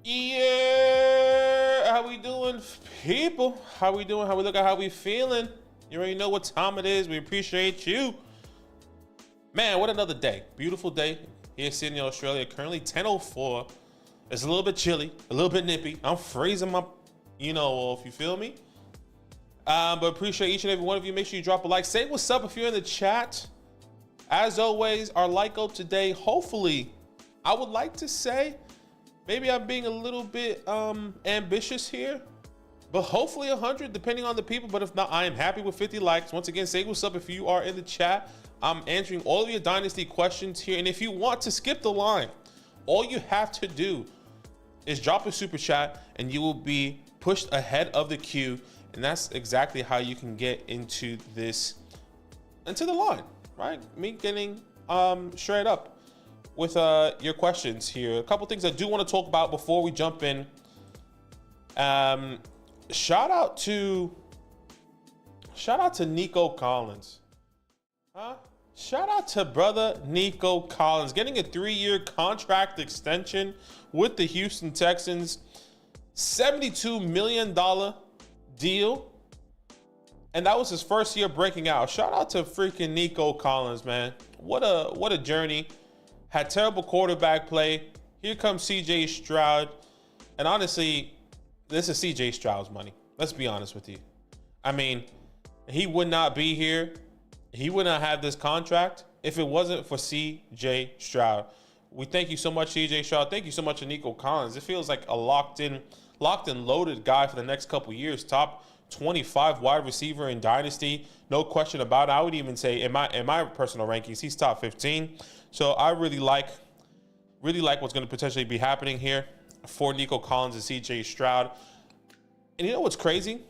Yeah, how we doing, people? How we doing? How we looking? How we feeling? You already know what time it is. We appreciate you. Man, what another day. Beautiful day here in Sydney, Australia. Currently 10:04. It's a little bit chilly, a little bit nippy. I'm freezing my, if you feel me. But appreciate each and every one of you. Make sure you drop a like. Say what's up if you're in the chat. As always, our like up today, hopefully, I would like to say, maybe I'm being a little bit ambitious here, but hopefully 100, depending on the people. But if not, I am happy with 50 likes. Once again, say what's up if you are in the chat. I'm answering all of your Dynasty questions here. And if you want to skip the line, all you have to do is drop a super chat and you will be pushed ahead of the queue. And that's exactly how you can get into the line, right? Me getting straight up with your questions here. A couple things I do want to talk about before we jump in. Shout out to Nico Collins. Shout out to brother Nico Collins getting a 3-year contract extension with the Houston Texans. $72 million deal. And that was his first year breaking out. Shout out to freaking Nico Collins, man. What a journey. Had terrible quarterback play. Here comes CJ Stroud. And honestly, this is CJ Stroud's money. Let's be honest with you. I mean, he would not be here. He would not have this contract if it wasn't for CJ Stroud. We thank you so much, CJ Stroud. Thank you so much to Nico Collins. It feels like a locked and loaded guy for the next couple years. Top 25 wide receiver in Dynasty. No question about it. I would even say in my personal rankings, he's top 15. So I really like what's going to potentially be happening here for Nico Collins and CJ Stroud. And you know what's crazy?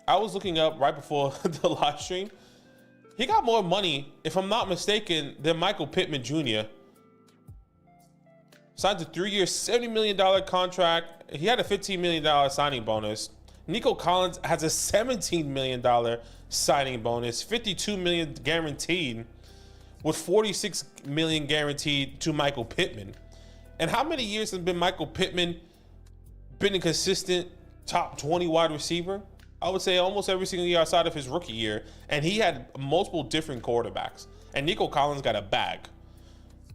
I was looking up right before the live stream. He got more money, if I'm not mistaken, than Michael Pittman Jr. Signed a 3-year, $70 million contract. He had a $15 million signing bonus. Nico Collins has a $17 million signing bonus, $52 million guaranteed, with $46 million guaranteed to Michael Pittman. And how many years has been Michael Pittman been a consistent top 20 wide receiver? I would say almost every single year outside of his rookie year. And he had multiple different quarterbacks. And Nico Collins got a bag.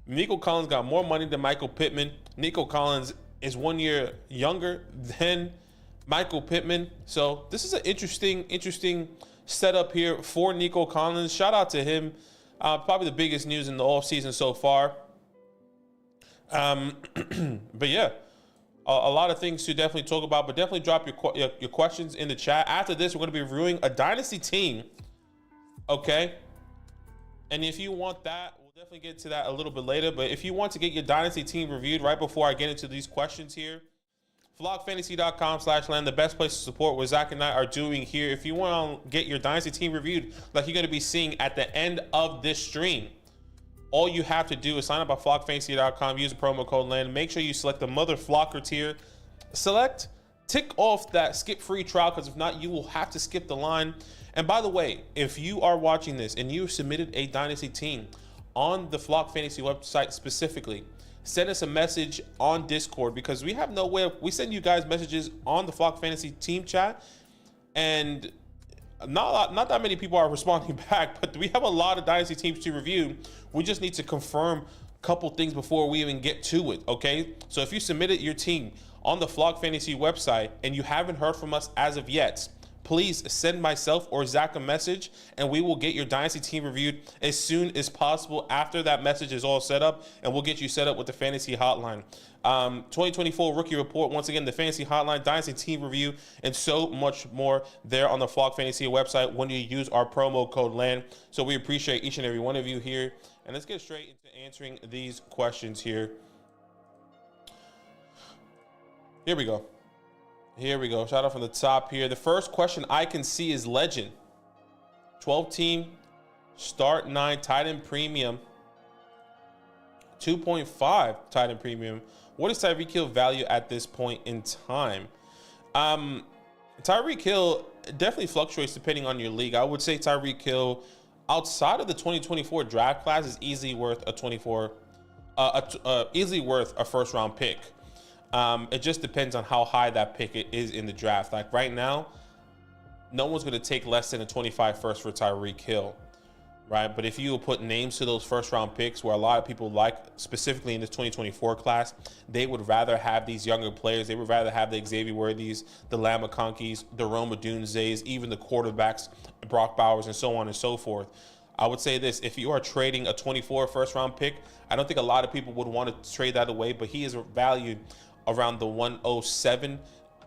Nico Collins got more money than Michael Pittman. Nico Collins is 1 year younger than Michael Pittman. So this is an interesting setup here for Nico Collins. Shout out to him. Probably the biggest news in the offseason so far. But yeah, a lot of things to definitely talk about, but definitely drop your questions in the chat. After this, we're going to be reviewing a Dynasty team. Okay. And if you want that, we'll definitely get to that a little bit later. But if you want to get your Dynasty team reviewed right before I get into these questions here, flockfantasy.com/land, the best place to support what Zach and I are doing here. If you want to get your Dynasty team reviewed, like you're going to be seeing at the end of this stream, all you have to do is sign up at flockfantasy.com, use the promo code LAND. Make sure you select the Mother Flocker tier. Tick off that skip free trial, because if not, you will have to skip the line. And by the way, if you are watching this and you submitted a Dynasty team on the Flock Fantasy website specifically, send us a message on Discord, because we have no way we send you guys messages on the Flock Fantasy team chat, and not that many people are responding back, but we have a lot of Dynasty teams to review. We just need to confirm a couple things before we even get to it, okay? So if you submitted your team on the Flock Fantasy website and you haven't heard from us as of yet, please send myself or Zach a message, and we will get your Dynasty team reviewed as soon as possible after that message is all set up, and we'll get you set up with the Fantasy Hotline. 2024 Rookie Report, once again, the Fantasy Hotline, Dynasty team review, and so much more there on the Flock Fantasy website when you use our promo code LAND. So we appreciate each and every one of you here. And let's get straight into answering these questions here. Here we go. Shout out from the top here. The first question I can see is Legend. 12-team, start 9, tight end premium, 2.5 tight end premium. What is Tyreek Hill value at this point in time? Tyreek Hill definitely fluctuates depending on your league. I would say Tyreek Hill, outside of the 2024 draft class, is easily worth a first round pick. It just depends on how high that pick is in the draft. Like right now, no one's going to take less than a 25 first for Tyreek Hill, right? But if you put names to those first round picks where a lot of people like, specifically in this 2024 class, they would rather have these younger players. They would rather have the Xavier Worthies, the Lamar Conkys, the Rome Odunze's, even the quarterbacks, Brock Bowers, and so on and so forth. I would say this: if you are trading a 24 first round pick, I don't think a lot of people would want to trade that away, but he is valued around the 107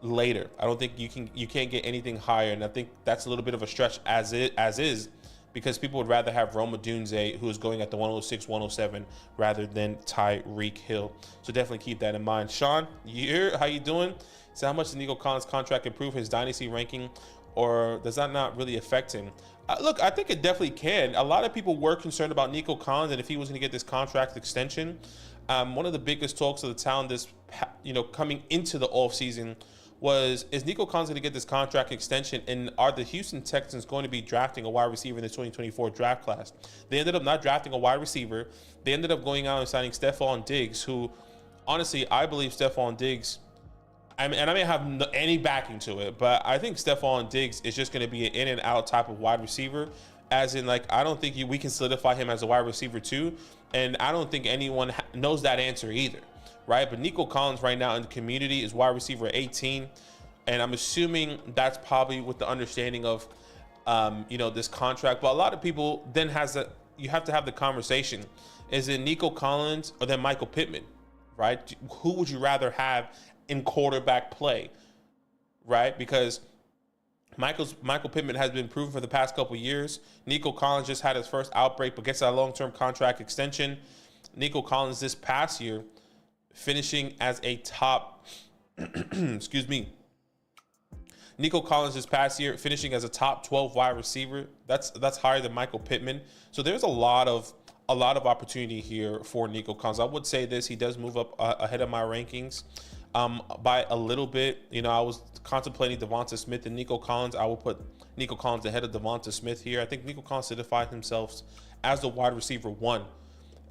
later. I don't think you can't get anything higher, and I think that's a little bit of a stretch as is, because people would rather have Rome Odunze, who is going at the 106, 107, rather than Tyreek Hill. So definitely keep that in mind. Sean, how you doing? So how much does Nico Collins' contract improve his dynasty ranking, or does that not really affect him? Look, I think it definitely can. A lot of people were concerned about Nico Collins and if he was going to get this contract extension. One of the biggest talks of the town coming into the offseason was, is Nico Collins going to get this contract extension, and are the Houston Texans going to be drafting a wide receiver in the 2024 draft class? They ended up not drafting a wide receiver. They ended up going out and signing Stephon Diggs, who, honestly, I believe Stephon Diggs, and I may have any backing to it, but I think Stephon Diggs is just going to be an in and out type of wide receiver. As in, like, I don't think we can solidify him as a wide receiver too, and I don't think anyone knows that answer either, right? But Nico Collins right now in the community is wide receiver 18, and I'm assuming that's probably with the understanding of, this contract. But a lot of people then you have to have the conversation: is it Nico Collins or then Michael Pittman, right? Who would you rather have in quarterback play, right? Because Michael Pittman has been proven for the past couple years. Nico Collins just had his first outbreak, but gets a long-term contract extension. Nico Collins this past year finishing as a top, Nico Collins this past year finishing as a top 12 wide receiver. That's higher than Michael Pittman. So there's a lot of opportunity here for Nico Collins. I would say this: he does move up ahead of my rankings by a little bit. I was contemplating Devonta Smith and Nico Collins. I will put Nico Collins ahead of Devonta Smith here. I think Nico Collins solidified himself as the wide receiver 1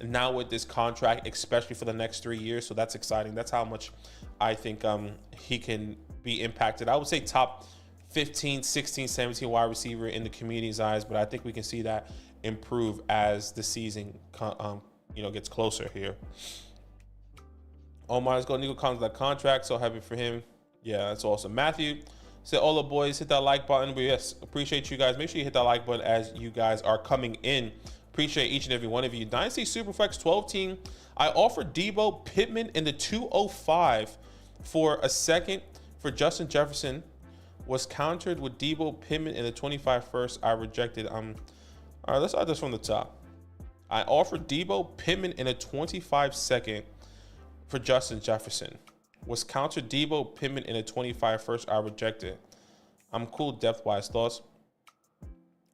now with this contract, especially for the next 3 years. So that's exciting. That's how much I think he can be impacted. I would say top 15, 16, 17 wide receiver in the community's eyes, but I think we can see that improve as the season gets closer here. Omar, let's go. Nico Collins, that contract, so happy for him. Yeah, that's awesome. Matthew said, all the boys, hit that like button. But yes, appreciate you guys. Make sure you hit that like button as you guys are coming in. Appreciate each and every one of you. Dynasty SuperFlex 12 team. I offered Debo Pittman in the 205 for a second for Justin Jefferson. Was countered with Debo Pittman in the 25 first. I rejected. All right, let's start this from the top. I offered Debo Pittman in a 25 second for Justin Jefferson. Was countered Debo Pittman in a 25 first. I rejected. I'm cool depth-wise. Thoughts?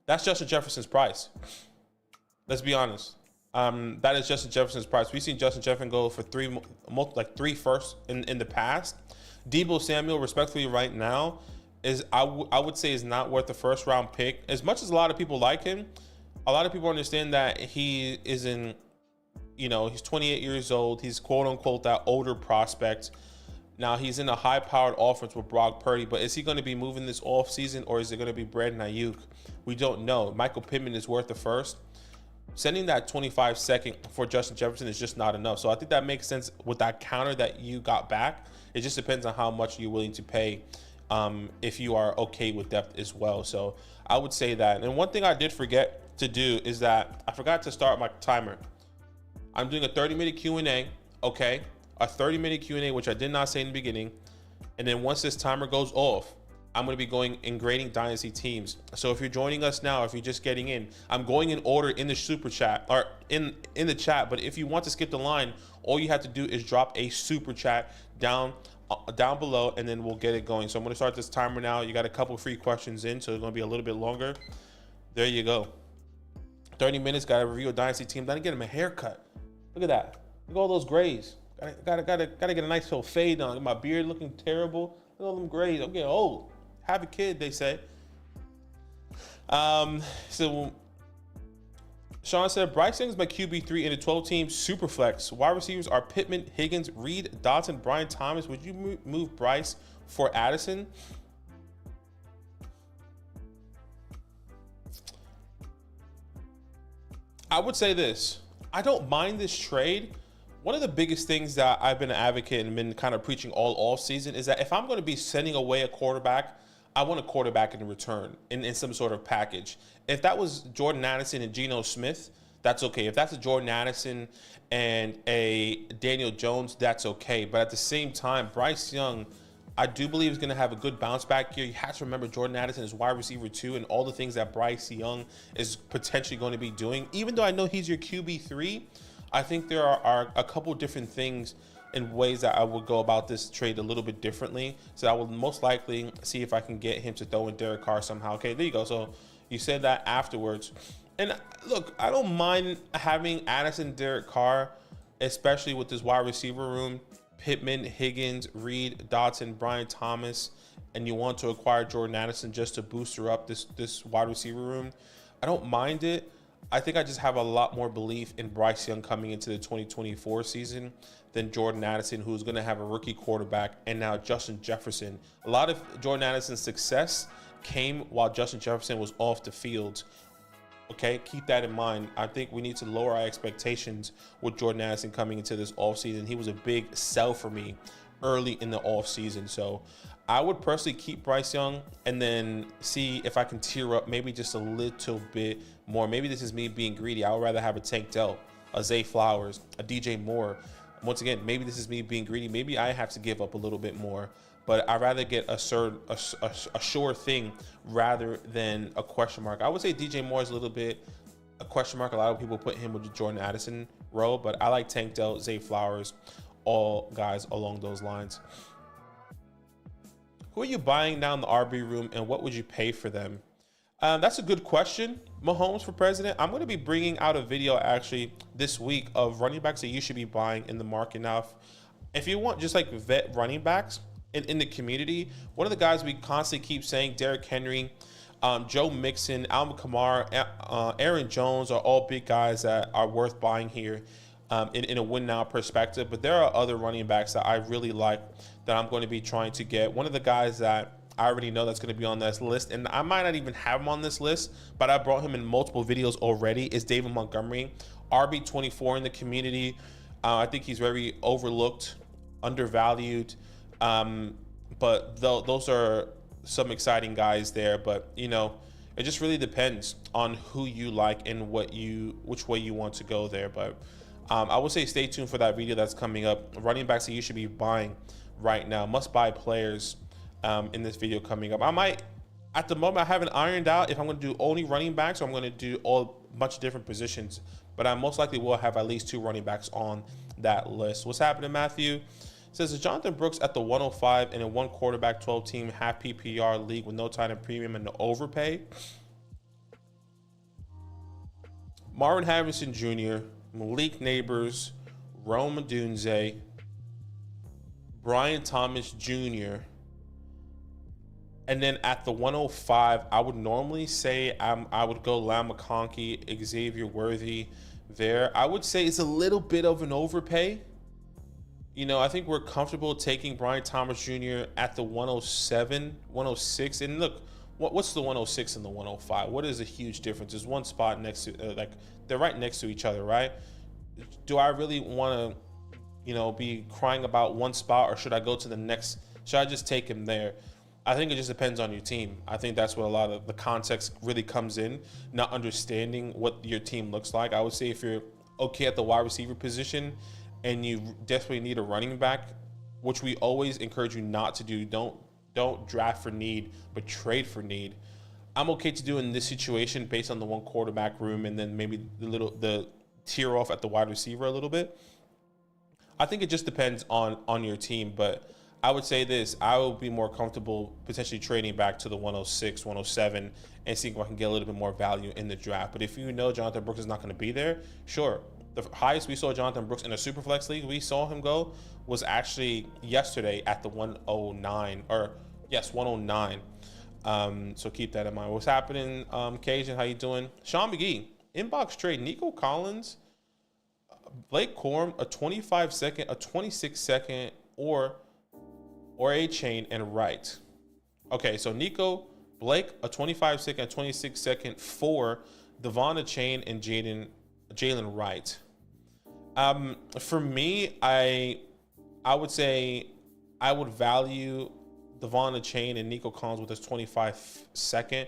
That's Justin Jefferson's price. Let's be honest. That is Justin Jefferson's price. We've seen Justin Jefferson go for three firsts in the past. Debo Samuel, respectfully, right now, I would say is not worth the first round pick. As much as a lot of people like him, a lot of people understand that he is he's 28 years old. He's quote unquote that older prospect. Now he's in a high powered offense with Brock Purdy, but is he going to be moving this off season, or is it going to be Brandon Ayuk? We don't know. Michael Pittman is worth the first. Sending that 25 second for Justin Jefferson is just not enough. So I think that makes sense with that counter that you got back. It just depends on how much you're willing to pay, if you are okay with depth as well. So I would say that. And one thing I did forget to do is that I forgot to start my timer. I'm doing a 30-minute Q&A, okay? A 30-minute Q&A, which I did not say in the beginning. And then once this timer goes off, I'm going to be going and grading Dynasty teams. So if you're joining us now, if you're just getting in, I'm going in order in the super chat, or in the chat. But if you want to skip the line, all you have to do is drop a super chat down below, and then we'll get it going. So I'm going to start this timer now. You got a couple free questions in, so it's going to be a little bit longer. There you go. 30 minutes, got to review a Dynasty team. Then get him a haircut. Look at that. Look at all those grays. Gotta get a nice little fade on. My beard looking terrible. Look at all them grays. I'm getting old. Have a kid, they say. So Sean said, Bryce Young is my QB3 in the 12-team SuperFlex. Wide receivers are Pittman, Higgins, Reed, Dotson, Brian Thomas. Would you move Bryce for Addison? I would say this. I don't mind this trade. One of the biggest things that I've been an advocate and been kind of preaching all season is that if I'm going to be sending away a quarterback, I want a quarterback in return in some sort of package. If that was Jordan Addison and Geno Smith, that's okay. If that's a Jordan Addison and a Daniel Jones, that's okay. But at the same time, Bryce Young, I do believe is going to have a good bounce back here. You have to remember Jordan Addison is wide receiver 2 and all the things that Bryce Young is potentially going to be doing. Even though I know he's your QB3, I think there are a couple different things and ways that I would go about this trade a little bit differently. So I will most likely see if I can get him to throw in Derek Carr somehow. Okay, there you go. So you said that afterwards. And look, I don't mind having Addison, Derek Carr, especially with this wide receiver room. Pittman, Higgins, Reed, Dotson, Brian Thomas, and you want to acquire Jordan Addison just to booster up this wide receiver room. I don't mind it. I think I just have a lot more belief in Bryce Young coming into the 2024 season than Jordan Addison, who's going to have a rookie quarterback, and now Justin Jefferson. A lot of Jordan Addison's success came while Justin Jefferson was off the field. Okay, keep that in mind. I think we need to lower our expectations with Jordan Addison coming into this offseason. He was a big sell for me early in the offseason. So I would personally keep Bryce Young and then see if I can tier up maybe just a little bit more. Maybe this is me being greedy. I would rather have a Tank Dell, a Zay Flowers, a DJ Moore. Once again, maybe this is me being greedy. Maybe I have to give up a little bit more. But I'd rather get a sure thing rather than a question mark. I would say DJ Moore is a little bit a question mark. A lot of people put him with the Jordan Addison role, but I like Tank Dell, Zay Flowers, all guys along those lines. Who are you buying down the RB room, and what would you pay for them? That's a good question. Mahomes for president. I'm going to be bringing out a video actually this week of running backs that you should be buying in the market now. If you want just like vet running backs in the community, one of the guys we constantly keep saying, Derrick Henry, Joe Mixon, Alvin Kamara, Aaron Jones are all big guys that are worth buying here in a win now perspective. But there are other running backs that I really like that I'm going to be trying to get. One of the guys that I already know that's going to be on this list, and I might not even have him on this list, but I brought him in multiple videos already, is David Montgomery, RB24 in the community. I think he's very overlooked, undervalued. But those are some exciting guys there. But you know, it just really depends on who you like and which way you want to go there. But I would say stay tuned for that video that's coming up. Running backs that you should be buying right now, must buy players in this video coming up. I might, at the moment, I haven't ironed out if I'm going to do only running backs or I'm going to do a bunch of different positions. But I most likely will have at least 2 running backs on that list. What's happening, Matthew? Says, is Jonathan Brooks at the 105 in a 1 quarterback 12 team half PPR league with no tight end premium and no overpay? Marvin Harrison Jr., Malik Neighbors, Rome Odunze, Brian Thomas Jr., and then at the 105, I would normally say I would go Lam McConkey, Xavier Worthy there. I would say it's a little bit of an overpay. You know, I think we're comfortable taking Brian Thomas Jr. at the 107, 106. And look, what's the 106 and the 105? What is a huge difference? There's one spot next to, like, they're right next to each other, right? Do I really want to, you know, be crying about one spot, or should I go to the next? Should I just take him there? I think it just depends on your team. I think that's what a lot of the context really comes in, not understanding what your team looks like. I would say if you're okay at the wide receiver position and you desperately need a running back, which we always encourage you not to do, don't draft for need, but trade for need. I'm okay to do in this situation based on the 1 quarterback room and then maybe the tier off at the wide receiver a little bit. I think it just depends on your team, but I would say this, I would be more comfortable potentially trading back to the 106, 107 and seeing if I can get a little bit more value in the draft. But if you know Jonathan Brooks is not going to be there, sure. The highest we saw Jonathan Brooks in a SuperFlex league, we saw him go, was actually yesterday at the 109, or yes, 109. So keep that in mind. What's happening, Cajun? How you doing? Sean McGee, inbox trade, Nico Collins, Blake Corum, a 25-second, a 26-second, or a chain and Wright. Okay, so Nico, Blake, a 25-second, a 26-second for Devon, a chain, and Jalen Wright. For me, I would say I would value Devon, a chain, and Nico Collins with his 25-second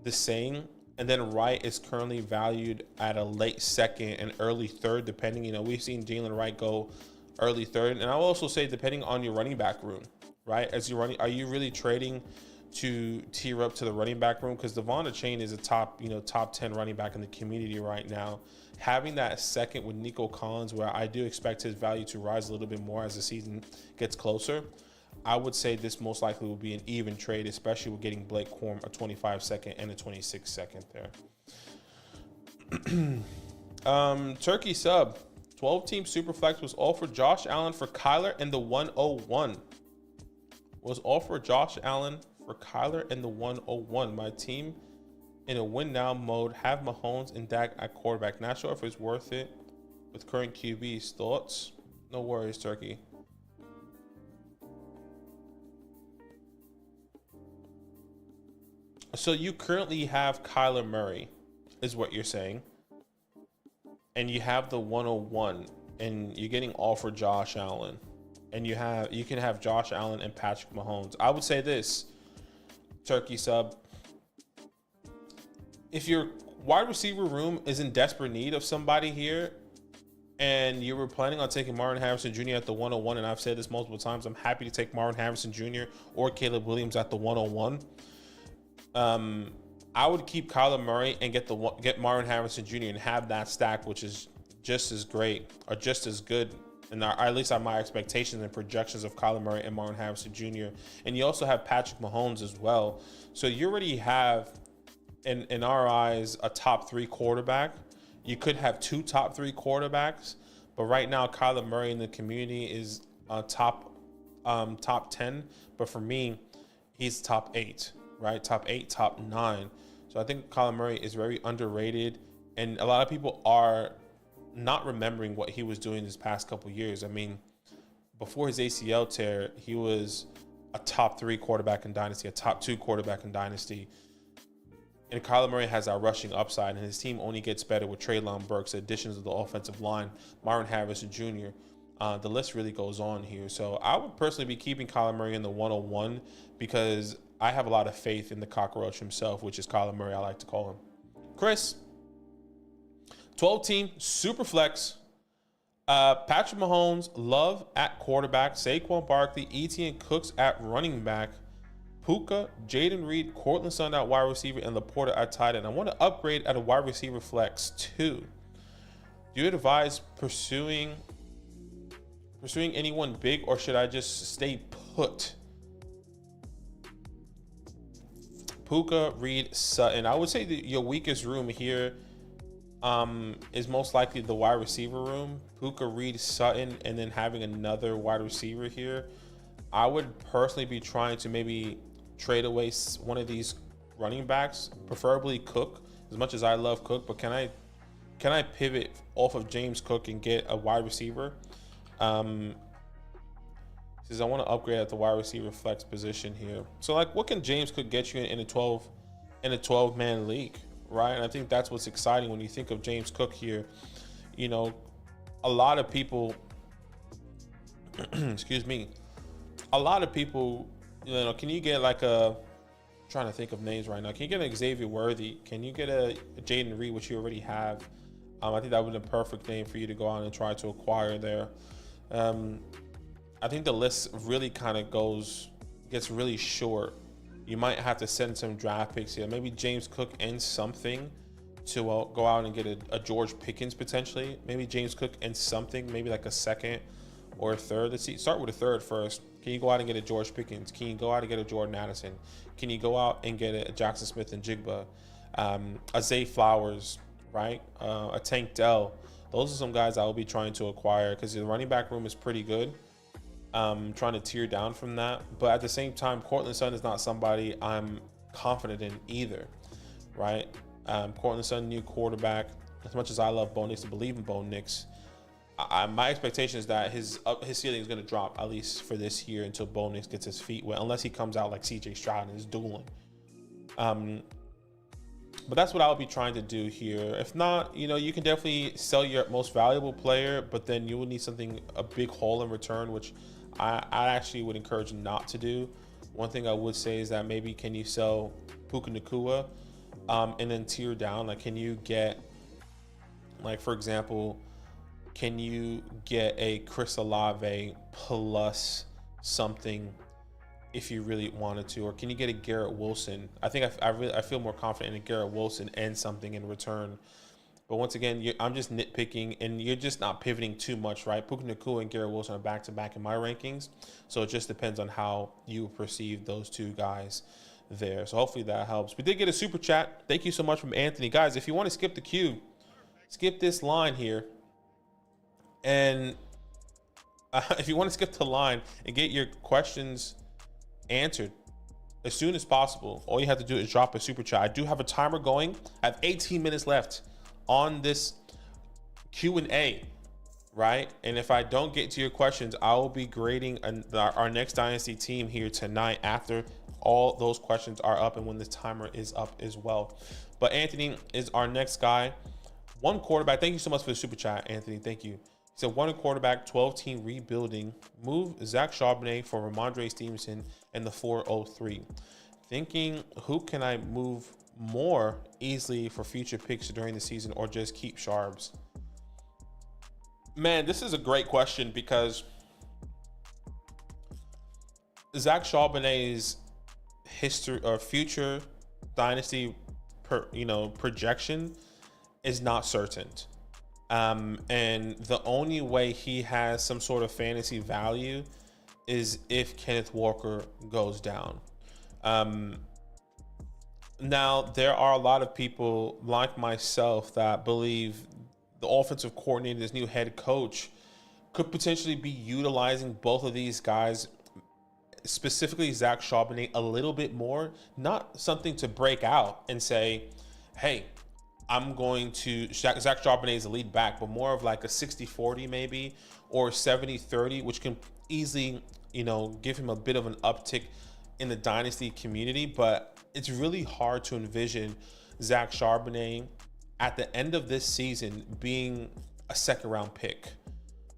the same. And then Wright is currently valued at a late second and early third, depending. We've seen Jalen Wright go early third. And I will also say, depending on your running back room, right? As you're running, are you really trading to tier up to the running back room? Because Devon Chain is a top 10 running back in the community right now. Having that second with Nico Collins, where I do expect his value to rise a little bit more as the season gets closer, I would say this most likely will be an even trade, especially with getting Blake Corum, a 25-second and a 26-second there. Turkey sub, 12-team SuperFlex was offered Josh Allen for Kyler and the 101. Was offered Josh Allen for Kyler and the 101. My team in a win now mode have Mahomes and Dak at quarterback. Not sure if it's worth it with current QB's. Thoughts? No worries, Turkey. So you currently have Kyler Murray, is what you're saying. And you have the 101, and you're getting offered Josh Allen. And you can have Josh Allen and Patrick Mahomes. I would say this, Turkey sub, if your wide receiver room is in desperate need of somebody here, and you were planning on taking Marvin Harrison Jr. at the 101, and I've said this multiple times, I'm happy to take Marvin Harrison Jr. or Caleb Williams at the 101. I would keep Kyler Murray and get Marvin Harrison Jr. and have that stack, which is just as great or just as good, and at least on my expectations and projections of Kyler Murray and Marvin Harrison Jr. And you also have Patrick Mahomes as well. So you already have, in our eyes, a top 3 quarterback. You could have 2 top 3 quarterbacks, but right now Kyler Murray in the community is top 10. But for me, he's top 8. Right, top 8, top 9. So I think Kyler Murray is very underrated, and a lot of people are not remembering what he was doing this past couple years. I mean, before his ACL tear, he was a top 3 quarterback in Dynasty, a top 2 quarterback in Dynasty. And Kyler Murray has that rushing upside, and his team only gets better with Treylon Burks, additions of the offensive line, Marvin Harrison Jr. The list really goes on here. So I would personally be keeping Kyler Murray in the 101 because I have a lot of faith in the cockroach himself, which is Kyler Murray, I like to call him. Chris, 12-team SuperFlex. Patrick Mahomes, Love at quarterback, Saquon Barkley, Etienne Cooks at running back, Puka, Jaden Reed, Cortland Sutton at wide receiver, and Laporta at tight end. I want to upgrade at a wide receiver flex too. Do you advise pursuing anyone big, or should I just stay put? Puka, Reed, Sutton. I would say that your weakest room here is most likely the wide receiver room. Puka, Reed, Sutton, and then having another wide receiver here. I would personally be trying to maybe trade away one of these running backs, preferably Cook, as much as I love Cook, but can I pivot off of James Cook and get a wide receiver? Says I want to upgrade at the wide receiver flex position here. So like, what can James Cook get you in a 12-man league, right? And I think that's what's exciting when you think of James Cook here. A lot of people, excuse me, a lot of people, can you get like I'm trying to think of names right now. Can you get an Xavier Worthy? Can you get a Jaden Reed, which you already have? I think that would be the perfect name for you to go out and try to acquire there. I think the list really kind of gets really short. You might have to send some draft picks here. Maybe James Cook and something to go out and get a George Pickens potentially. Maybe James Cook and something, maybe like a second or a third. Let's see. Start with a third first. Can you go out and get a George Pickens? Can you go out and get a Jordan Addison? Can you go out and get a Jackson Smith and Jigba? A Zay Flowers, right? A Tank Dell. Those are some guys I will be trying to acquire because the running back room is pretty good. Trying to tear down from that, but at the same time, Cortland Sutton is not somebody I'm confident in either, right? Cortland Sutton, new quarterback. As much as I love Bo Nix to believe in Bo Nix, my expectation is that his ceiling is going to drop at least for this year until Bo Nix gets his feet wet, unless he comes out like C.J. Stroud and is dueling. But that's what I'll be trying to do here. If not, you can definitely sell your most valuable player, but then you will need a big haul in return, which I actually would encourage not to do. One thing I would say is that maybe can you sell Puka Nacua and then tier down? Like, can you get, like, for example, can you get a Chris Olave plus something if you really wanted to, or can you get a Garrett Wilson? I think I feel more confident in a Garrett Wilson and something in return. But once again, I'm just nitpicking, and you're just not pivoting too much, right? Puka Nacua and Garrett Wilson are back-to-back in my rankings, so it just depends on how you perceive those two guys there. So hopefully that helps. We did get a super chat. Thank you so much from Anthony. Guys, if you want to skip the queue, skip this line here. And if you want to skip the line and get your questions answered as soon as possible, all you have to do is drop a super chat. I do have a timer going. I have 18 minutes left on this Q&A, right? And if I don't get to your questions, I will be grading our next Dynasty team here tonight after all those questions are up and when the timer is up as well. But Anthony is our next guy. One quarterback. Thank you so much for the super chat, Anthony. Thank you. He said, one quarterback, 12-team rebuilding. Move Zach Charbonnet for Ramondre Stevenson and the 403. Thinking, who can I move more easily for future picks during the season, or just keep Sharps? Man, this is a great question, because Zach Charbonnet's history or future Dynasty projection is not certain. And the only way he has some sort of fantasy value is if Kenneth Walker goes down. Now, there are a lot of people like myself that believe the offensive coordinator, this new head coach, could potentially be utilizing both of these guys, specifically Zach Charbonnet, a little bit more. Not something to break out and say, hey, I'm going to Zach Charbonnet is the lead back, but more of like a 60-40 maybe, or 70-30, which can easily, give him a bit of an uptick in the Dynasty community. But it's really hard to envision Zach Charbonnet at the end of this season being a second round pick,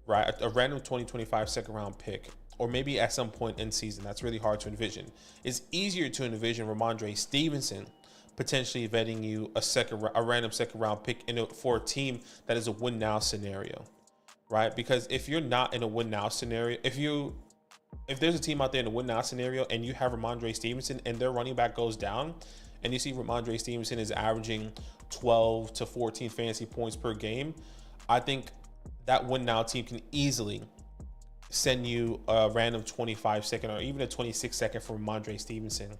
right? A random 2025 second round pick, or maybe at some point in season. That's really hard to envision. It's easier to envision Ramondre Stevenson potentially vetting you a random second round pick for a team that is a win now scenario, right? Because if you're not in a win now scenario, if there's a team out there in a win now scenario and you have Ramondre Stevenson and their running back goes down, and you see Ramondre Stevenson is averaging 12 to 14 fantasy points per game, I think that win now team can easily send you a random 25 second or even a 26 second for Ramondre Stevenson.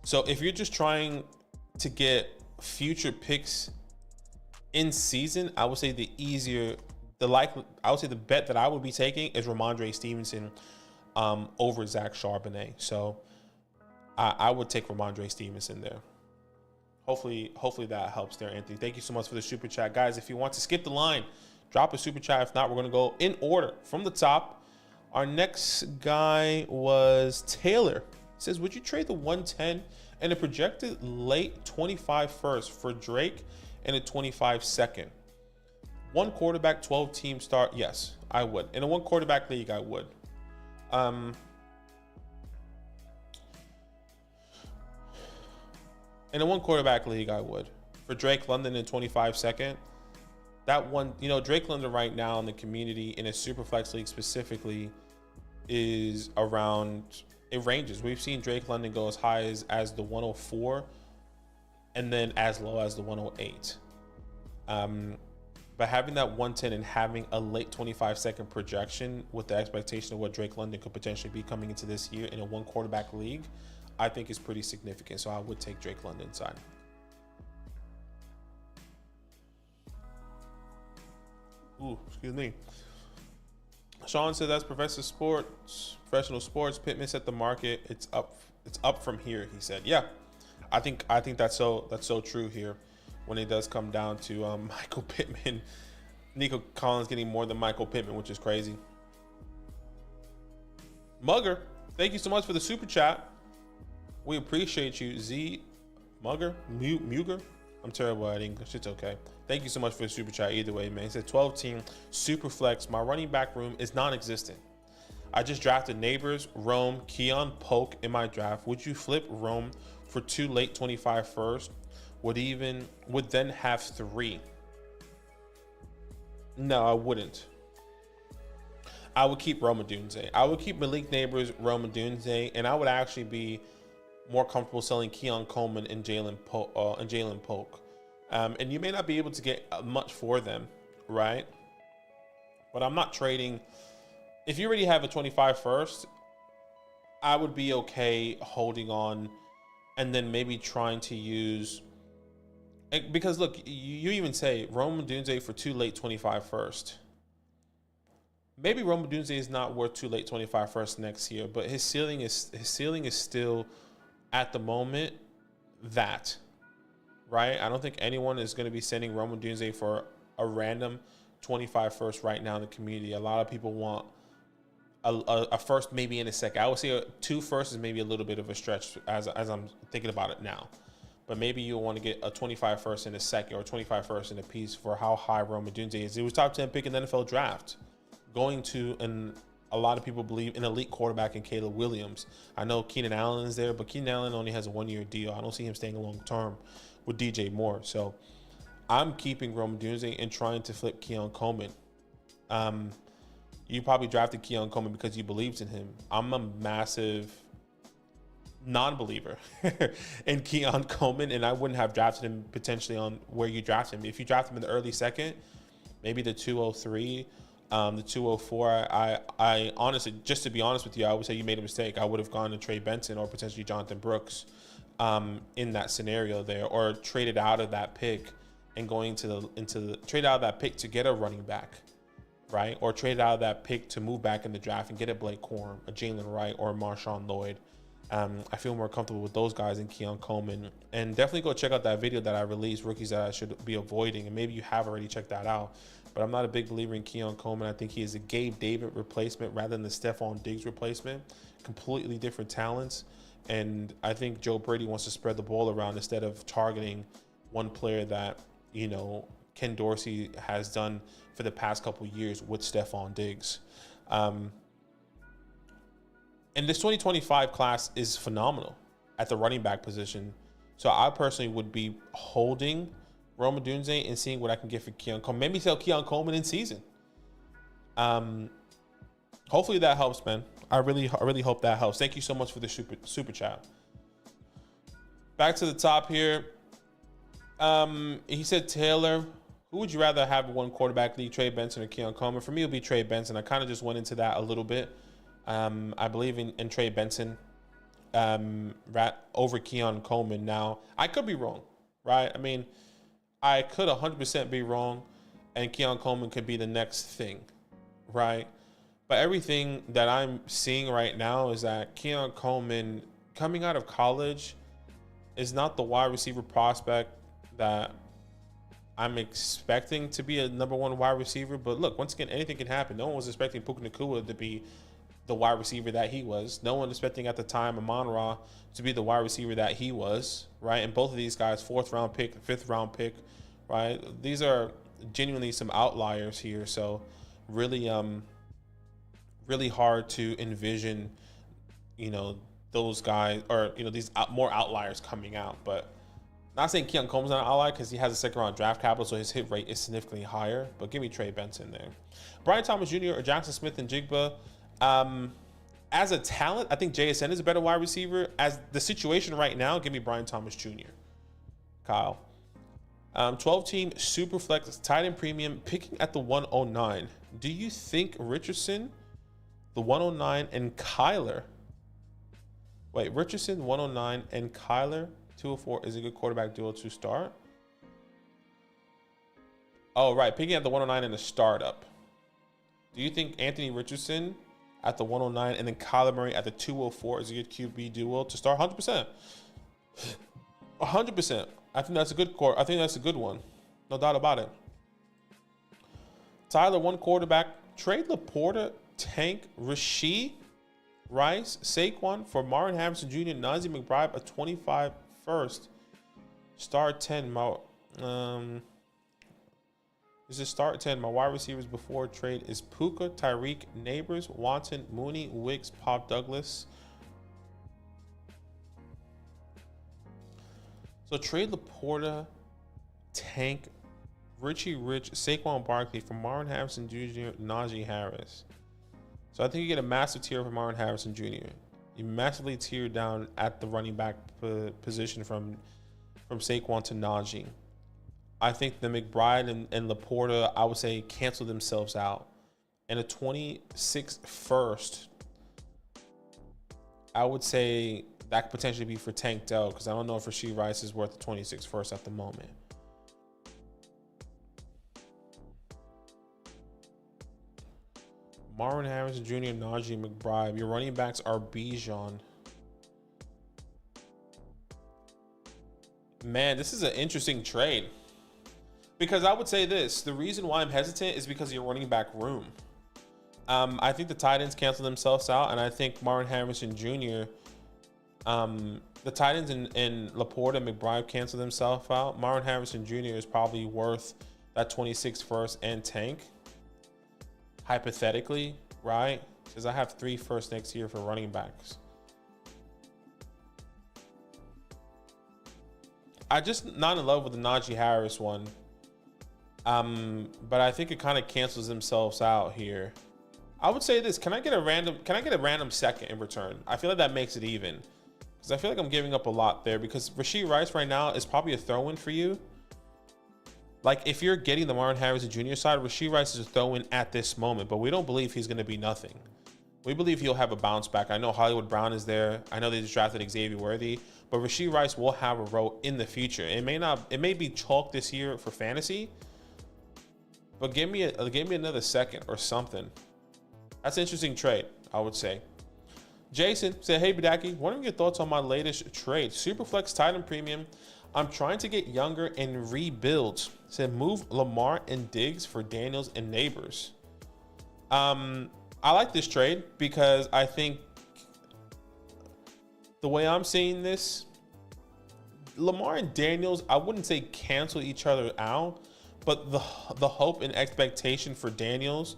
So if you're just trying to get future picks in season, I would say the bet that I would be taking is Ramondre Stevenson over Zach Charbonnet. So I would take Ramondre Stevenson there. Hopefully that helps there, Anthony. Thank you so much for the super chat. Guys, if you want to skip the line, drop a super chat. If not, we're going to go in order from the top. Our next guy was Taylor. It says, would you trade the 110 and a projected late 25 first for Drake and a 25 second? One quarterback, 12-team start. Yes, I would. In a one quarterback league, I would. In a one quarterback league, I would. For Drake London in 25 second. That one, Drake London right now in the community, in a SuperFlex league specifically, is around, it ranges. We've seen Drake London go as high as the 104 and then as low as the 108. But having that 110 and having a late 25 second projection with the expectation of what Drake London could potentially be coming into this year in a one quarterback league, I think is pretty significant. So I would take Drake London side. Ooh, excuse me. Sean said that's professional sports. Pittman set the market. It's up from here, he said. Yeah, I think that's so true here when it does come down to Michael Pittman. Nico Collins getting more than Michael Pittman, which is crazy. Mugger, thank you so much for the super chat. We appreciate you. Z Mugger? Muger? I'm terrible at English. It's okay. Thank you so much for the super chat either way, man. He said 12 team super flex. My running back room is non-existent. I just drafted Neighbors, Rome, Keon, Polk in my draft. Would you flip Rome for 2 late 25 first? Would then have 3. No, I wouldn't. I would keep Rome Odunze. I would keep Malik Neighbors, Rome Odunze, and I would actually be more comfortable selling Keon Coleman and Jalen Polk. And you may not be able to get much for them, right? But I'm not trading. If you already have a 25 first, I would be okay holding on and then maybe trying to use, because look, you even say Rome Odunze for 2 late 25 first. Maybe Rome Odunze is not worth 2 late 25 first next year, but his ceiling is still at the moment that, right? I don't think anyone is going to be sending Rome Odunze for a random 25 first right now in the community. A lot of people want a first, maybe in a second. I would say 2 firsts is maybe a little bit of a stretch as I'm thinking about it now. But maybe you'll want to get a 25 first in a second or 25 first in a piece for how high Rome Odunze is. It was top 10 pick in the NFL draft, going to a lot of people believe an elite quarterback in Caleb Williams. I know Keenan Allen is there, but Keenan Allen only has a 1-year deal. I don't see him staying long term with DJ Moore. So I'm keeping Rome Odunze and trying to flip Keon Coleman. You probably drafted Keon Coleman because you believed in him. I'm a massive non-believer in Keon Coleman, and I wouldn't have drafted him potentially on where you drafted him. If you draft him in the early second, maybe the 203, the 204, I honestly, just to be honest with you, I would say you made a mistake. I would have gone to Trey Benson or potentially Jonathan Brooks in that scenario there, or traded out of that pick and going trade out of that pick to get a running back, right? Or trade out of that pick to move back in the draft and get a Blake Corum, a Jalen Wright, or a Marshawn Lloyd. I feel more comfortable with those guys than Keon Coleman. And definitely go check out that video that I released, rookies that I should be avoiding. And maybe you have already checked that out. But I'm not a big believer in Keon Coleman. I think he is a Gabe David replacement rather than the Stephon Diggs replacement. Completely different talents. And I think Joe Brady wants to spread the ball around instead of targeting one player that, you know, Ken Dorsey has done for the past couple years with Stephon Diggs. And this 2025 class is phenomenal at the running back position. So I personally would be holding Rome Odunze and seeing what I can get for Keon Coleman. Maybe sell Keon Coleman in season. Hopefully that helps, man. I really hope that helps. Thank you so much for the super chat. Back to the top here. He said, Taylor, who would you rather have in one quarterback league, Trey Benson or Keon Coleman? For me, it would be Trey Benson. I kind of just went into that a little bit. I believe in Trey Benson over Keon Coleman. Now, I could be wrong, right? I mean, I could 100% be wrong, and Keon Coleman could be the next thing, right? But everything that I'm seeing right now is that Keon Coleman, coming out of college, is not the wide receiver prospect that I'm expecting to be a #1 wide receiver. But look, once again, anything can happen. No one was expecting Puka Nacua to be the wide receiver that he was. No one expecting at the time Amon-Ra to be the wide receiver that he was, right? And both of these guys, 4th round pick, 5th round pick, right? These are genuinely some outliers here. So really, really hard to envision, you know, those guys, or, you know, these more outliers coming out. But not saying Keon Coleman's not an outlier because he has a 2nd round draft capital, so his hit rate is significantly higher. But give me Trey Benson there. Brian Thomas Jr. or Jackson Smith and Jigba. As a talent, I think JSN is a better wide receiver. As the situation right now, give me Brian Thomas Jr. Kyle. 12-team SuperFlex tight end premium picking at the 109. Do you think Richardson, the 109, and Kyler? Wait, Richardson, 109, and Kyler, 204 is a good quarterback duo to start? Oh, right. Picking at the 109 in the startup. Do you think Anthony Richardson at the 109 and then Kyler Murray at the 204 is a good QB duo to start? 100%. 100%. I think that's a good core. I think that's a good one. No doubt about it. Tyler, one quarterback. Trade Laporta, Tank, Rashee Rice, Saquon for Marvin Harrison Jr., Najee McBride, a 25 first. Star 10. This is start 10. My wide receivers before trade is Puka, Tyreek, Neighbors, Watson, Mooney, Wicks, Pop Douglas. So trade Laporta, Tank, Richie Rich, Saquon Barkley for Marvin Harrison Jr., Najee Harris. So I think you get a massive tier for Marvin Harrison Jr. You massively tier down at the running back position from Saquon to Najee. I think the McBride and Laporta, I would say, cancel themselves out. And a 26 first, I would say that could potentially be for Tank Dell, because I don't know if Rashee Rice is worth the 26 first at the moment. Marvin Harrison Jr., Najee McBride. Your running backs are Bijan. Man, this is an interesting trade. Because I would say this, the reason why I'm hesitant is because of your running back room. I think the tight ends cancel themselves out, and I think Marvin Harrison Jr., the tight ends in Laporta and McBride cancel themselves out. Marvin Harrison Jr. is probably worth that 26 first and Tank. Hypothetically, right? Because I have 3 first next year for running backs. I just not in love with the Najee Harris one. But I think it kind of cancels themselves out here. I would say this: can I get a random second in return? I feel like that makes it even, because I feel like I'm giving up a lot there. Because Rashee Rice right now is probably a throw-in for you. Like, if you're getting the Marvin Harrison Jr. side, Rashee Rice is a throw-in at this moment, but we don't believe he's going to be nothing. We believe he'll have a bounce back. I know Hollywood Brown is there. I know they just drafted Xavier Worthy, but Rashee Rice will have a role in the future. It may be chalk this year for fantasy, but give me another second or something. That's an interesting trade, I would say. Jason said, hey, Badaki, what are your thoughts on my latest trade? Superflex Titan Premium. I'm trying to get younger and rebuild. Said move Lamar and Diggs for Daniels and Neighbors. I like this trade because I think the way I'm seeing this, Lamar and Daniels, I wouldn't say cancel each other out, but the hope and expectation for Daniels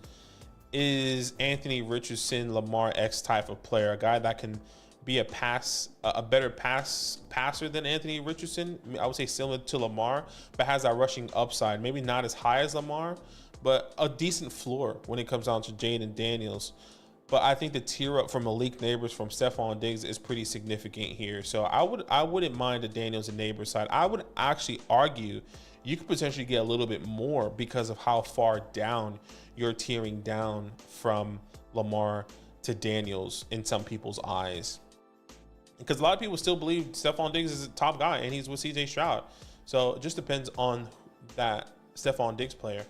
is Anthony Richardson, Lamar X type of player, a guy that can be a better passer than Anthony Richardson. I would say similar to Lamar, but has that rushing upside. Maybe not as high as Lamar, but a decent floor when it comes down to Jaden Daniels. But I think the tier up from Malik Neighbors, from Stephon Diggs, is pretty significant here. So I wouldn't mind the Daniels and Neighbors side. I would actually argue you could potentially get a little bit more because of how far down you're tiering down from Lamar to Daniels in some people's eyes. Because a lot of people still believe Stephon Diggs is a top guy and he's with CJ Stroud. So it just depends on that Stephon Diggs player,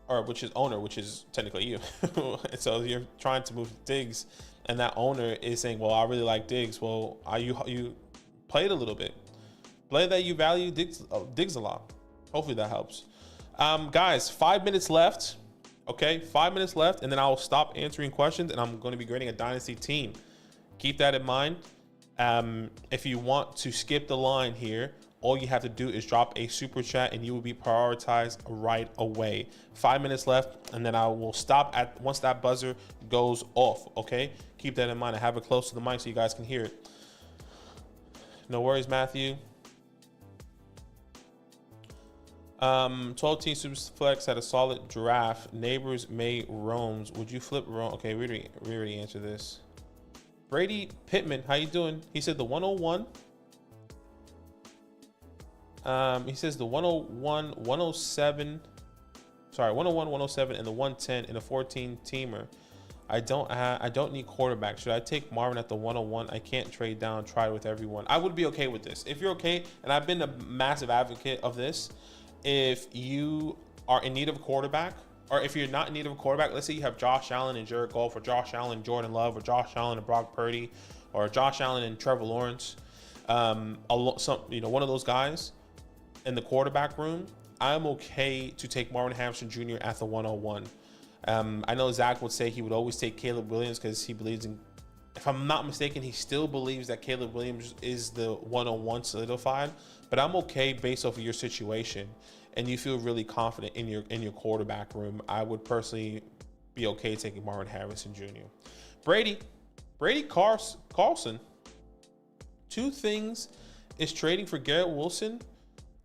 or which is owner, which is technically you. So you're trying to move Diggs, and that owner is saying, well, I really like Diggs. Well, you play it a little bit. Play that you value Diggs a lot. Hopefully that helps. Guys, 5 minutes left. Okay, 5 minutes left, and then I'll stop answering questions, and I'm going to be grading a Dynasty team. Keep that in mind. If you want to skip the line here, all you have to do is drop a super chat, and you will be prioritized right away. 5 minutes left, and then I will stop once that buzzer goes off. Okay, keep that in mind. I have it close to the mic so you guys can hear it. No worries, Matthew. 12-team SuperFlex had a solid draft. Neighbors made roams. Would you flip roam? Okay, we already answered this. Brady Pittman, how you doing? He said the 101. He says the 101, 107. Sorry, 101, 107, and the 110 in a 14-teamer. I don't need quarterback. Should I take Marvin at the 101? I can't trade down. Try it with everyone. I would be okay with this. If you're okay, and I've been a massive advocate of this, if you are in need of a quarterback, or if you're not in need of a quarterback, let's say you have Josh Allen and Jared Goff, or Josh Allen and Jordan Love, or Josh Allen and Brock Purdy, or Josh Allen and Trevor Lawrence, one of those guys in the quarterback room, I'm okay to take Marvin Harrison Jr. at the 101. I know Zach would say he would always take Caleb Williams because he believes in, if I'm not mistaken, he still believes that Caleb Williams is the 101 solidified, but I'm okay based off of your situation and you feel really confident in your quarterback room. I would personally be okay taking Marvin Harrison Jr. Brady Carlson. Two things: is trading for Garrett Wilson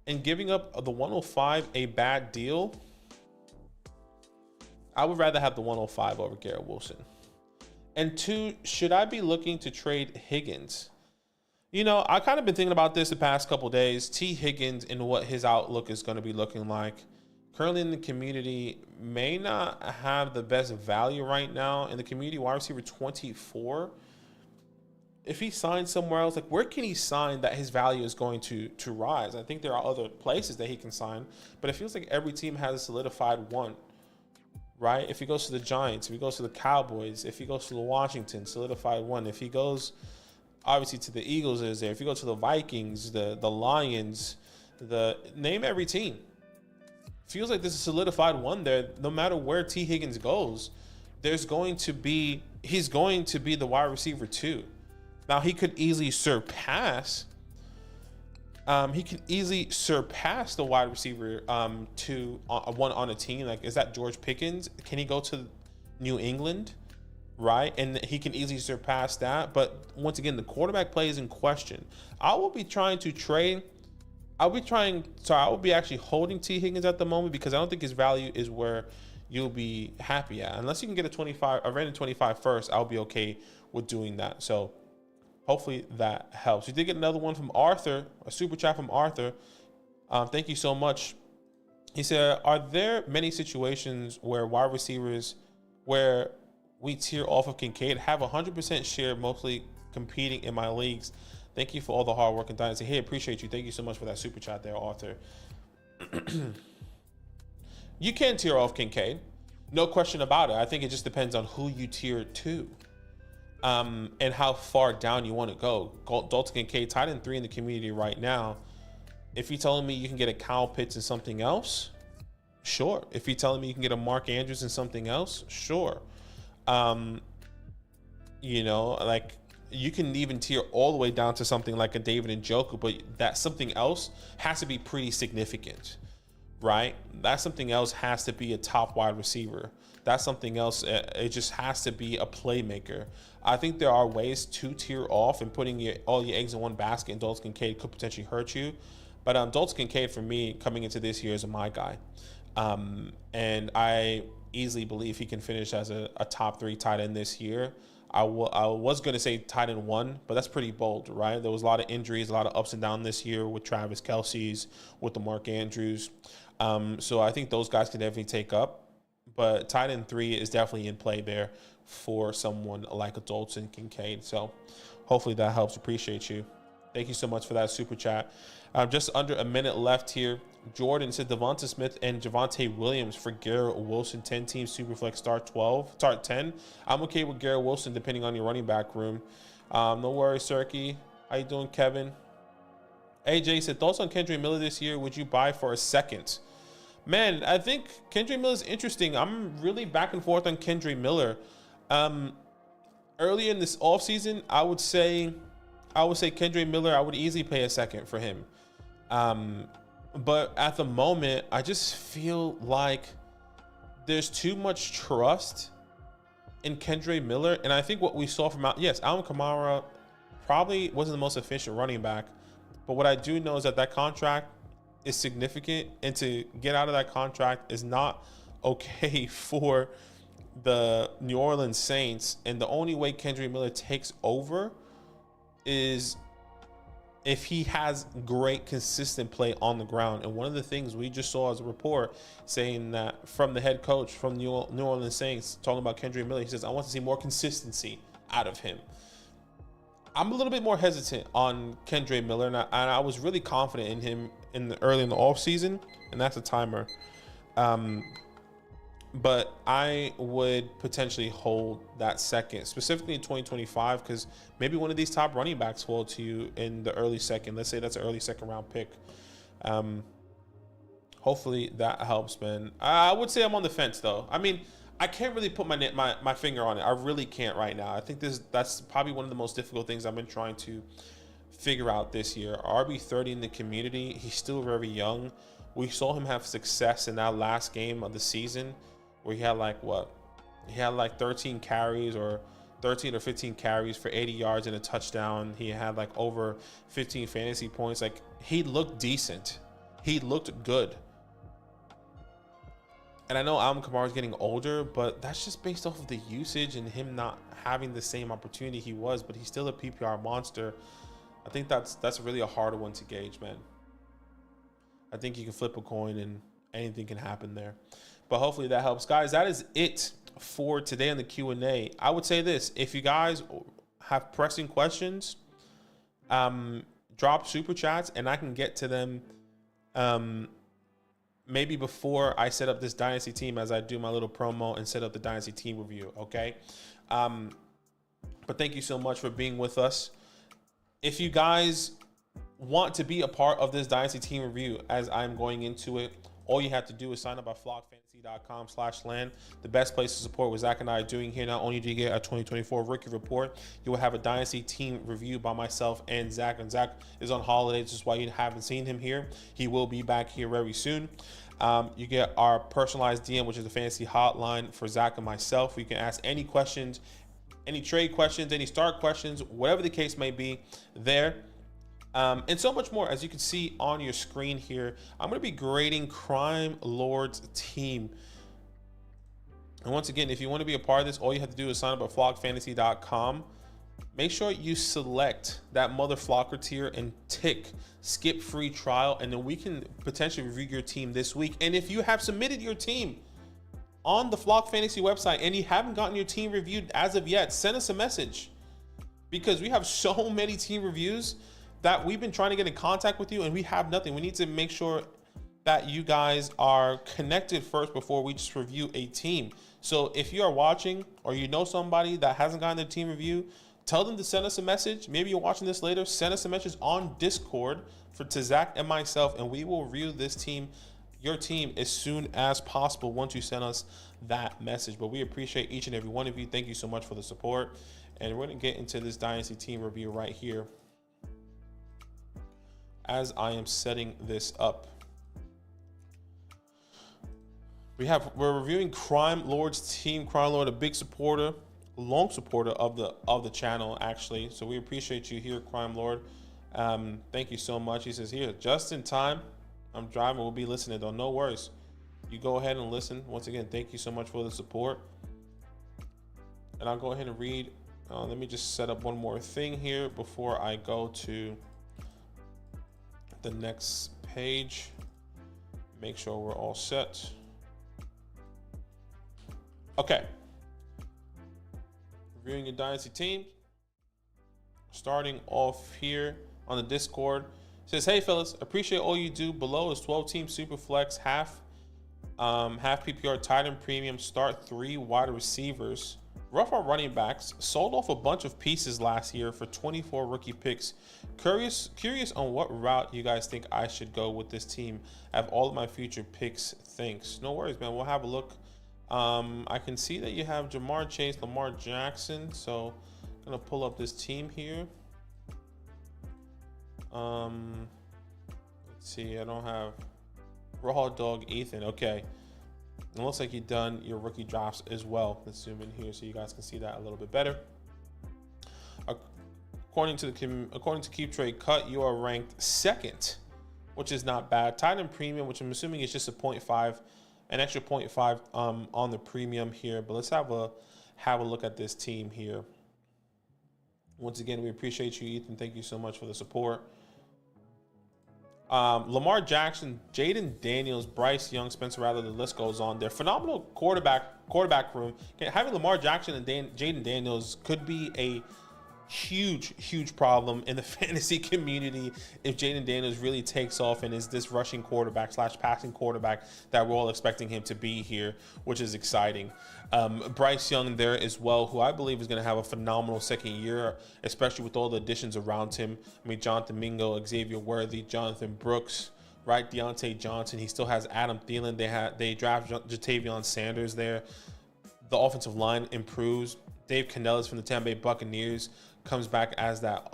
and giving up the 105 a bad deal? I would rather have the 105 over Garrett Wilson. And two, should I be looking to trade Higgins? You know, I kind of been thinking about this the past couple of days. T. Higgins and what his outlook is going to be looking like. Currently in the community, may not have the best value right now. In the community, wide receiver 24. If he signs somewhere else, like where can he sign that his value is going to rise? I think there are other places that he can sign, but it feels like every team has a solidified one, right? If he goes to the Giants, if he goes to the Cowboys, if he goes to the Washington, solidified one. If he goes, obviously, to the Eagles, is there. If you go to the Vikings, the Lions, name every team. Feels like this is a solidified one there. No matter where T. Higgins goes, he's going to be the wide receiver 2. Now he could easily surpass. The wide receiver 2 one on a team. Like, is that George Pickens? Can he go to New England, right? And he can easily surpass that. But once again, the quarterback play is in question. I will be trying to trade. I will be actually holding T. Higgins at the moment because I don't think his value is where you'll be happy at. Unless you can get a random 25 first, I'll be okay with doing that. So hopefully that helps. We did get another one from Arthur, a super chat from Arthur. Thank you so much. He said, are there many situations where wide receivers, where we tier off of Kincaid, have 100% share, mostly competing in my leagues? Thank you for all the hard work and Dynasty. Hey, appreciate you. Thank you so much for that super chat there, Arthur. You can tier off Kincaid. No question about it. I think it just depends on who you tier to. And how far down you want to go. Dalton Kincaid, tight end 3 in the community right now. If you're telling me you can get a Kyle Pitts and something else, sure. If you're telling me you can get a Mark Andrews and something else, sure. You know, like you can even tier all the way down to something like a David Njoku, but that something else has to be pretty significant, right? That something else has to be a top wide receiver. That's something else. It just has to be a playmaker. I think there are ways to tier off, and putting all your eggs in one basket in Dalton Kincaid could potentially hurt you. But Dalton Kincaid, for me, coming into this year, is my guy. And I easily believe he can finish as a top 3 tight end this year. I was going to say tight end 1, but that's pretty bold, right? There was a lot of injuries, a lot of ups and downs this year with Travis Kelce's, with the Mark Andrews. So I think those guys can definitely take up. But tight end 3 is definitely in play there for someone like a Dalton Kincaid. So hopefully that helps. Appreciate you. Thank you so much for that super chat. Just under a minute left here. Jordan said Devonta Smith and Javonte Williams for Garrett Wilson. 10-team SuperFlex start 10. I'm okay with Garrett Wilson depending on your running back room. No worries, Serky. How you doing, Kevin? AJ said, thoughts on Kendrick Miller this year? Would you buy for a second? Man, I think Kendrick Miller is interesting. I'm really back and forth on Kendrick Miller. Early in this offseason, I would say Kendrick Miller, I would easily pay a second for him. But at the moment, I just feel like there's too much trust in Kendrick Miller. And I think what we saw from Alvin Kamara probably wasn't the most efficient running back. But what I do know is that contract is significant, and to get out of that contract is not okay for the New Orleans Saints. And the only way Kendrick Miller takes over is if he has great consistent play on the ground. And one of the things we just saw as a report saying that from the head coach from New Orleans Saints talking about Kendrick Miller, he says, I want to see more consistency out of him. I'm a little bit more hesitant on Kendrick Miller, and I was really confident in him early in the offseason, and that's a timer. but I would potentially hold that second, specifically in 2025, because maybe one of these top running backs fall to you in the early second. Let's say that's an early second round pick. Hopefully that helps, man. I would say I'm on the fence, though. I mean, I can't really put my finger on it. I really can't right now. I think that's probably one of the most difficult things I've been trying to figure out this year. RB30 in the community, he's still very young. We saw him have success in that last game of the season where he had like what? He had like 13 carries or 13 or 15 carries for 80 yards and a touchdown. He had like over 15 fantasy points. Like, he looked decent. He looked good. And I know Alvin Kamara is getting older, but that's just based off of the usage and him not having the same opportunity he was, but he's still a PPR monster. I think that's really a harder one to gauge, man. I think you can flip a coin and anything can happen there. But hopefully that helps. Guys, that is it for today on the Q&A. I would say this. If you guys have pressing questions, drop super chats and I can get to them maybe before I set up this Dynasty team, as I do my little promo and set up the Dynasty team review, okay? But thank you so much for being with us. If you guys want to be a part of this Dynasty team review as I'm going into it, all you have to do is sign up at flockfantasy.com/land. The best place to support what Zach and I are doing here. Not only do you get a 2024 rookie report, you will have a Dynasty team review by myself and Zach. And Zach is on holidays, just why you haven't seen him here. He will be back here very soon. You get our personalized DM, which is the fantasy hotline for Zach and myself. You can ask any questions, any trade questions, any start questions, whatever the case may be there. And so much more, as you can see on your screen here. I'm going to be grading Crimelord Team. And once again, if you want to be a part of this, all you have to do is sign up at flockfantasy.com. Make sure you select that mother flocker tier and tick skip free trial, and then we can potentially review your team this week. And if you have submitted your team on the Flock Fantasy website and you haven't gotten your team reviewed as of yet, send us a message, because we have so many team reviews that we've been trying to get in contact with you and we have nothing. We need to make sure that you guys are connected first before we just review a team. So if you are watching or you know somebody that hasn't gotten their team review, tell them to send us a message. Maybe you're watching this later. Send us a message on Discord to Zach and myself, and we will review this team, your team, as soon as possible once you send us that message. But we appreciate each and every one of you. Thank you so much for the support. And we're going to get into this Dynasty team review right here as I am setting this up. We're reviewing Crimelord's Team. Crimelord, a big supporter, long supporter of the channel, actually. So we appreciate you here, Crimelord. Thank you so much. He says here, just in time. I'm driving. We'll be listening though. No worries. You go ahead and listen. Once again, thank you so much for the support. And I'll go ahead and read. Let me just set up one more thing here before I go to the next page. Make sure we're all set. Okay. Reviewing your Dynasty team. Starting off here on the Discord. It says, hey fellas, appreciate all you do. Below is 12 team SuperFlex, half PPR tight end premium, start 3 wide receivers. Rough on running backs. Sold off a bunch of pieces last year for 24 rookie picks. Curious on what route you guys think I should go with this team. I have all of my future picks. Thanks. No worries, man. We'll have a look. I can see that you have Jamar Chase, Lamar Jackson. So I'm gonna pull up this team here. Let's see. I don't have Raw Dog Ethan. Okay. It looks like you've done your rookie drafts as well. Let's zoom in here so you guys can see that a little bit better. According to Keep Trade Cut, you are ranked second, which is not bad. Tight end premium, which I'm assuming is just a 0.5, an extra 0.5 on the premium here. But let's have a look at this team here. Once again, we appreciate you, Ethan. Thank you so much for the support. Lamar Jackson, Jaden Daniels, Bryce Young, Spencer Rattler, the list goes on. They're phenomenal quarterback room. Having Lamar Jackson and Jaden Daniels could be a huge problem in the fantasy community if Jaden Daniels really takes off and is this rushing quarterback / passing quarterback that we're all expecting him to be here, which is exciting. Bryce Young there as well, who I believe is going to have a phenomenal second year, especially with all the additions around him. I mean, Jonathan Mingo, Xavier Worthy, Jonathan Brooks, right? Deontay Johnson. He still has Adam Thielen. They draft Jatavion Sanders there. The offensive line improves. Dave Canellis from the Tampa Bay Buccaneers comes back as that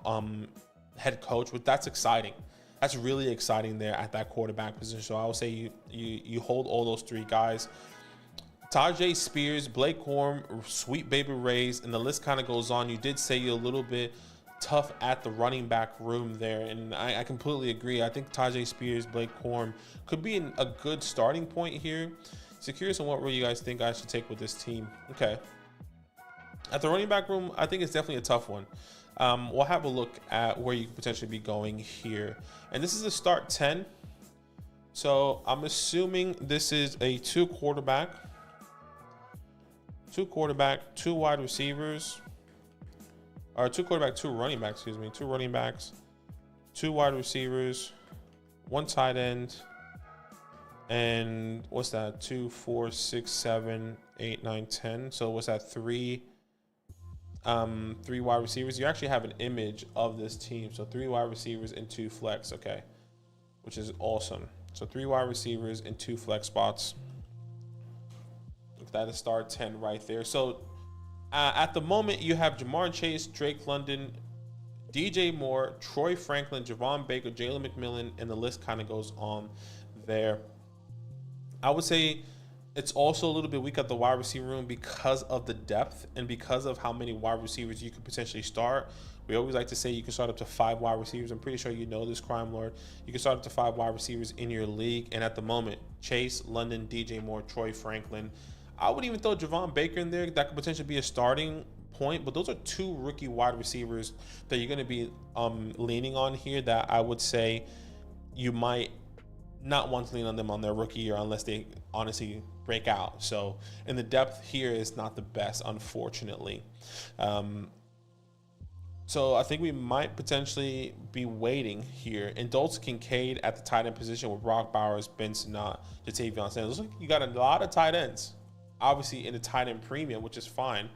head coach, but that's exciting. That's really exciting there at that quarterback position. So I would say you hold all those three guys. Tajay Spears, Blake Corum, Sweet Baby Rays, and the list kind of goes on. You did say you're a little bit tough at the running back room there, and I completely agree. I think Tajay Spears, Blake Corum could be a good starting point here. So curious on what role you guys think I should take with this team. Okay. At the running back room, I think it's definitely a tough one. We'll have a look at where you could potentially be going here. And this is a start 10. So I'm assuming this is a two quarterback, two wide receivers, or two running backs, excuse me, two running backs, two wide receivers, one tight end, and what's that? 2, 4, 6, 7, 8, 9, 10. So what's that? Three wide receivers. You actually have an image of this team. So 3 wide receivers and 2 flex. Okay, which is awesome. So 3 wide receivers and 2 flex spots. That is start 10 right there. So at the moment, you have Jamar Chase, Drake London, DJ Moore, Troy Franklin, Javon Baker, Jalen McMillan, and the list kind of goes on there. I would say it's also a little bit weak at the wide receiver room because of the depth and because of how many wide receivers you could potentially start. We always like to say you can start up to 5 wide receivers. I'm pretty sure you know this, Crimelord. You can start up to 5 wide receivers in your league. And at the moment, Chase, London, DJ Moore, Troy Franklin. I would even throw Javon Baker in there. That could potentially be a starting point. But those are 2 rookie wide receivers that you're going to be leaning on here that I would say you might not want to lean on them on their rookie year unless they honestly break out. So, and the depth here is not the best, unfortunately. So I think we might potentially be waiting here. And Dalton Kincaid at the tight end position with Brock Bowers, Ben Sinnott, Jatavion Sanders. Looks like you got a lot of tight ends, obviously in the tight end premium, which is fine.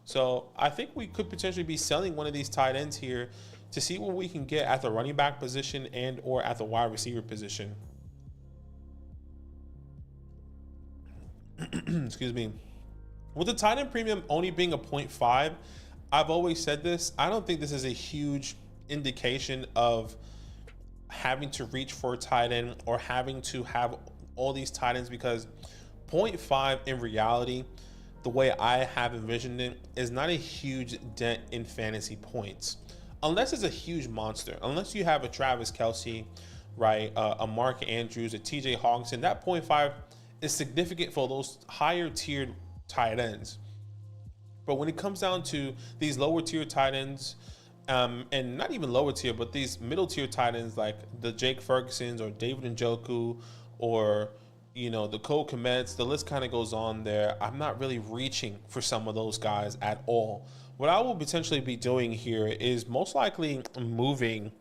So I think we could potentially be selling one of these tight ends here to see what we can get at the running back position and or at the wide receiver position. Excuse me. With the tight end premium only being a 0.5, I've always said this. I don't think this is a huge indication of having to reach for a tight end or having to have all these tight ends, because 0.5 in reality, the way I have envisioned it, is not a huge dent in fantasy points. Unless it's a huge monster. Unless you have a Travis Kelce, right? A Mark Andrews, a TJ Hawkinson, that 0.5 is significant for those higher tiered tight ends. But when it comes down to these lower tier tight ends, and not even lower tier, but these middle tier tight ends like the Jake Fergusons or David Njoku or, you know, the Cole Kmets, the list kind of goes on there. I'm not really reaching for some of those guys at all. What I will potentially be doing here is most likely moving.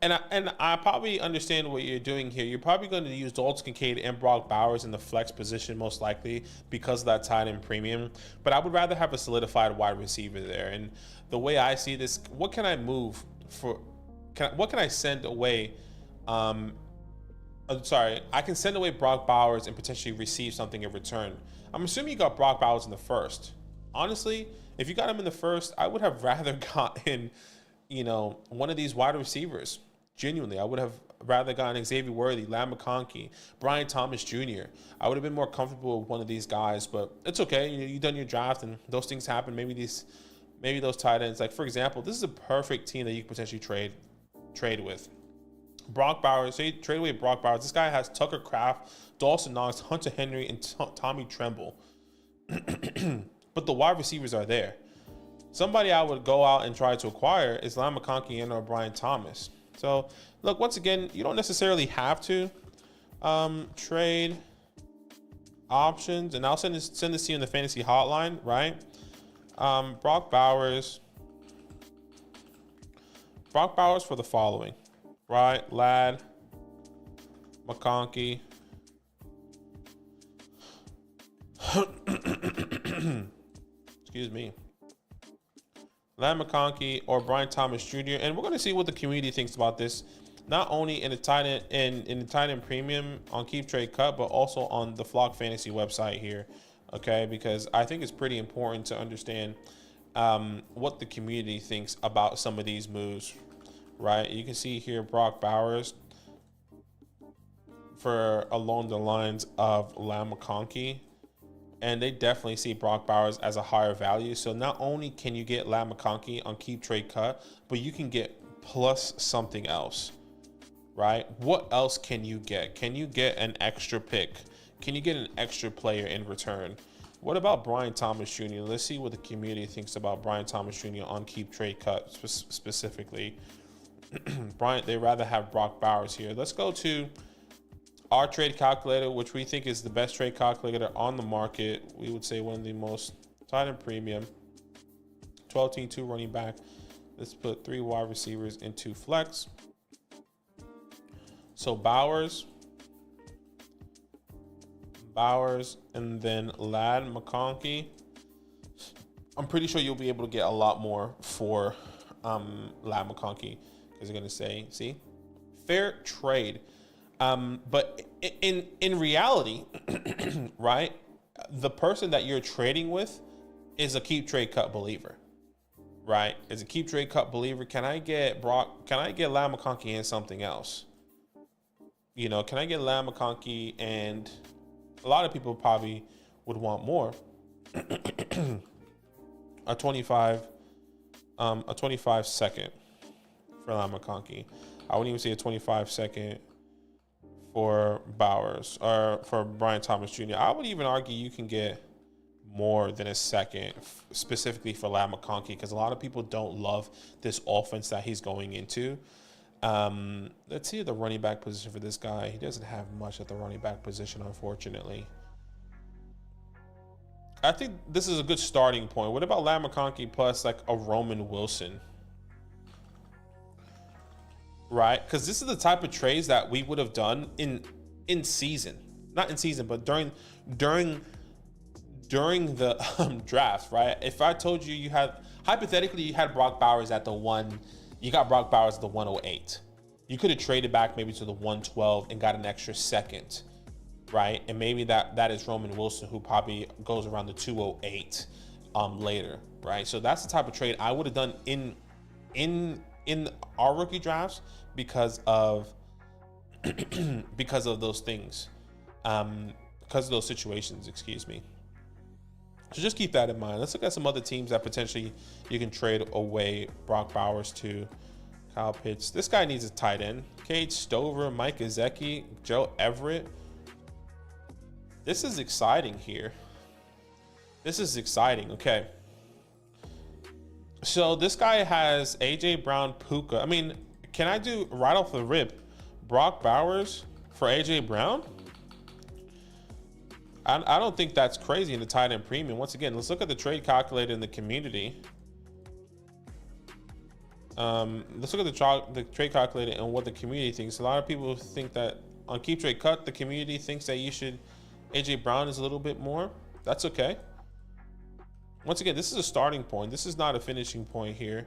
And I probably understand what you're doing here. You're probably going to use Dalton Kincaid and Brock Bowers in the flex position most likely because of that tight end premium. But I would rather have a solidified wide receiver there. And the way I see this, what can I move for? What can I send away? I'm sorry, I can send away Brock Bowers and potentially receive something in return. I'm assuming you got Brock Bowers in the first. Honestly, if you got him in the first, I would have rather gotten, you know, one of these wide receivers. Genuinely, I would have rather gotten Xavier Worthy, Lam McConkey, Brian Thomas Jr. I would have been more comfortable with one of these guys, but it's okay. You've done your draft, and those things happen. Maybe those tight ends, like for example, this is a perfect team that you could potentially trade with. Brock Bowers, so you trade away Brock Bowers. This guy has Tucker Kraft, Dawson Knox, Hunter Henry, and Tommy Tremble. But the wide receivers are there. Somebody I would go out and try to acquire is Lam McConkey and or Brian Thomas. So, look, once again, you don't necessarily have to trade options. And I'll send this to you in the fantasy hotline, right? Brock Bowers, Brock Bowers for the following, right? Ladd, McConkey. Excuse me. Ladd McConkey or Brian Thomas Jr. And we're going to see what the community thinks about this, not only in the tight end in the tight end premium on Keep Trade Cut, but also on the Flock Fantasy website here. Okay, because I think it's pretty important to understand what the community thinks about some of these moves. Right, you can see here Brock Bowers for along the lines of Ladd McConkey. And they definitely see Brock Bowers as a higher value. So not only can you get Ladd McConkey on Keep Trade Cut, but you can get plus something else, right? What else can you get? Can you get an extra pick? Can you get an extra player in return? What about Brian Thomas Jr.? Let's see what the community thinks about Brian Thomas Jr. on Keep Trade Cut specifically. Brian, they rather have Brock Bowers here. Let's go to our trade calculator, which we think is the best trade calculator on the market. We would say one of the most tight end premium. 12 team, 2 running back. Let's put 3 wide receivers into flex. So Bowers, and then Ladd McConkey. I'm pretty sure you'll be able to get a lot more for Ladd McConkey, because they're going to say, see, fair trade. But in reality, right, the person that you're trading with is a Keep Trade Cut believer, right? Is a Keep Trade Cut believer. Can I get Ladd McConkey and something else? You know, can I get Ladd McConkey, and a lot of people probably would want more. a 25 second for Ladd McConkey. I wouldn't even say a 25 second for Bowers or for Brian Thomas Jr. I would even argue you can get more than a second specifically for Ladd McConkey, because a lot of people don't love this offense that he's going into. Let's see the running back position for this guy. He doesn't have much at the running back position, unfortunately. I think this is a good starting point. What about Ladd McConkey plus like a Roman Wilson? Right, because this is the type of trades that we would have done in season, not in season, but during the draft, right? If I told you hypothetically you had Brock Bowers at the 1, you got Brock Bowers at the 108. You could have traded back maybe to the 112 and got an extra second, right? And maybe that is Roman Wilson, who probably goes around the 208 later, right? So that's the type of trade I would have done in our rookie drafts because of those things, because of those situations, excuse me. So just keep that in mind. Let's look at some other teams that potentially you can trade away Brock Bowers to. Kyle Pitts. This guy needs a tight end. Cade Stover, Mike Gesicki, Joe Everett. This is exciting here. This is exciting. Okay. So this guy has AJ Brown, Puka. I mean, can I do right off the rip Brock Bowers for AJ Brown? I don't think that's crazy in the tight end premium. Once again, let's look at the trade calculator in the community. Let's look at the trade calculator and what the community thinks. A lot of people think that on Keep Trade Cut, the community thinks that AJ Brown is a little bit more. That's okay. Once again, this is a starting point. This is not a finishing point here. It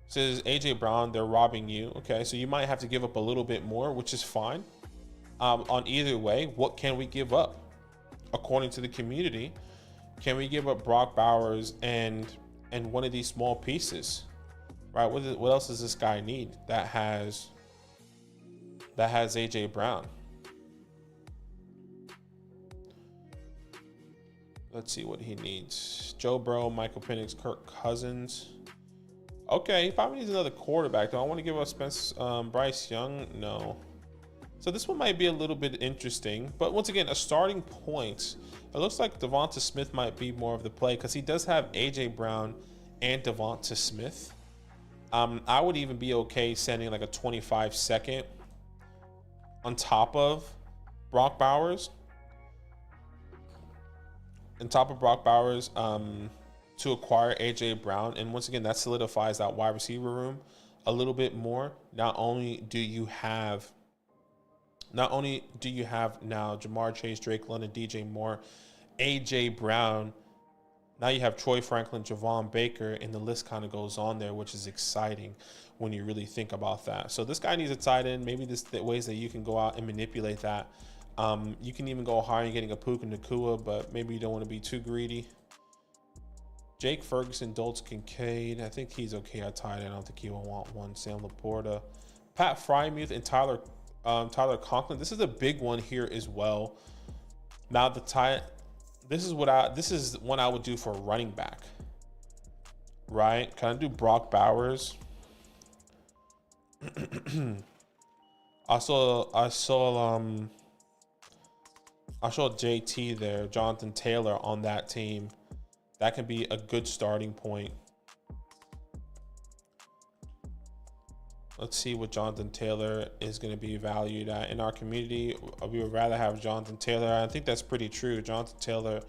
says AJ Brown, they're robbing you. Okay, so you might have to give up a little bit more, which is fine. On either way, what can we give up? According to the community, can we give up Brock Bowers and one of these small pieces? Right? What else does this guy need that has AJ Brown? Let's see what he needs. Joe Burrow, Michael Penix, Kirk Cousins. Okay, he probably needs another quarterback. Do I want to give up Bryce Young? No. So this one might be a little bit interesting. But once again, a starting point. It looks like Devonta Smith might be more of the play because he does have AJ Brown and Devonta Smith. I would even be okay sending like a 25 second on top of Brock Bowers. To acquire AJ Brown. And once again, that solidifies that wide receiver room a little bit more, not only do you have now Jamar Chase, Drake London, DJ Moore, AJ Brown. Now you have Troy Franklin, Javon Baker, and the list kind of goes on there, which is exciting when you really think about that. So this guy needs a tight end. Maybe this the ways that you can go out and manipulate that. You can even go higher and getting a Puka Nacua, but maybe you don't want to be too greedy. Jake Ferguson, Dolce Kincaid. I think he's okay at tight end. I don't think he will want one. Sam Laporta, Pat Frymuth, and Tyler Conklin. This is a big one here as well. Now the tight. This is one I would do for a running back, right? Can I do Brock Bowers? I saw JT there, Jonathan Taylor on that team. That can be a good starting point. Let's see what Jonathan Taylor is going to be valued at in our community. We would rather have Jonathan Taylor. I think that's pretty true. Jonathan Taylor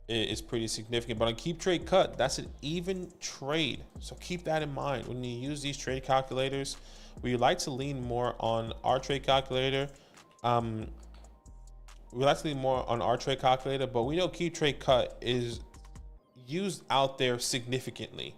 is pretty significant. But on Keep Trade Cut, that's an even trade. So keep that in mind when you use these trade calculators. We like to lean more on our trade calculator. But we know Keep Trade Cut is used out there significantly,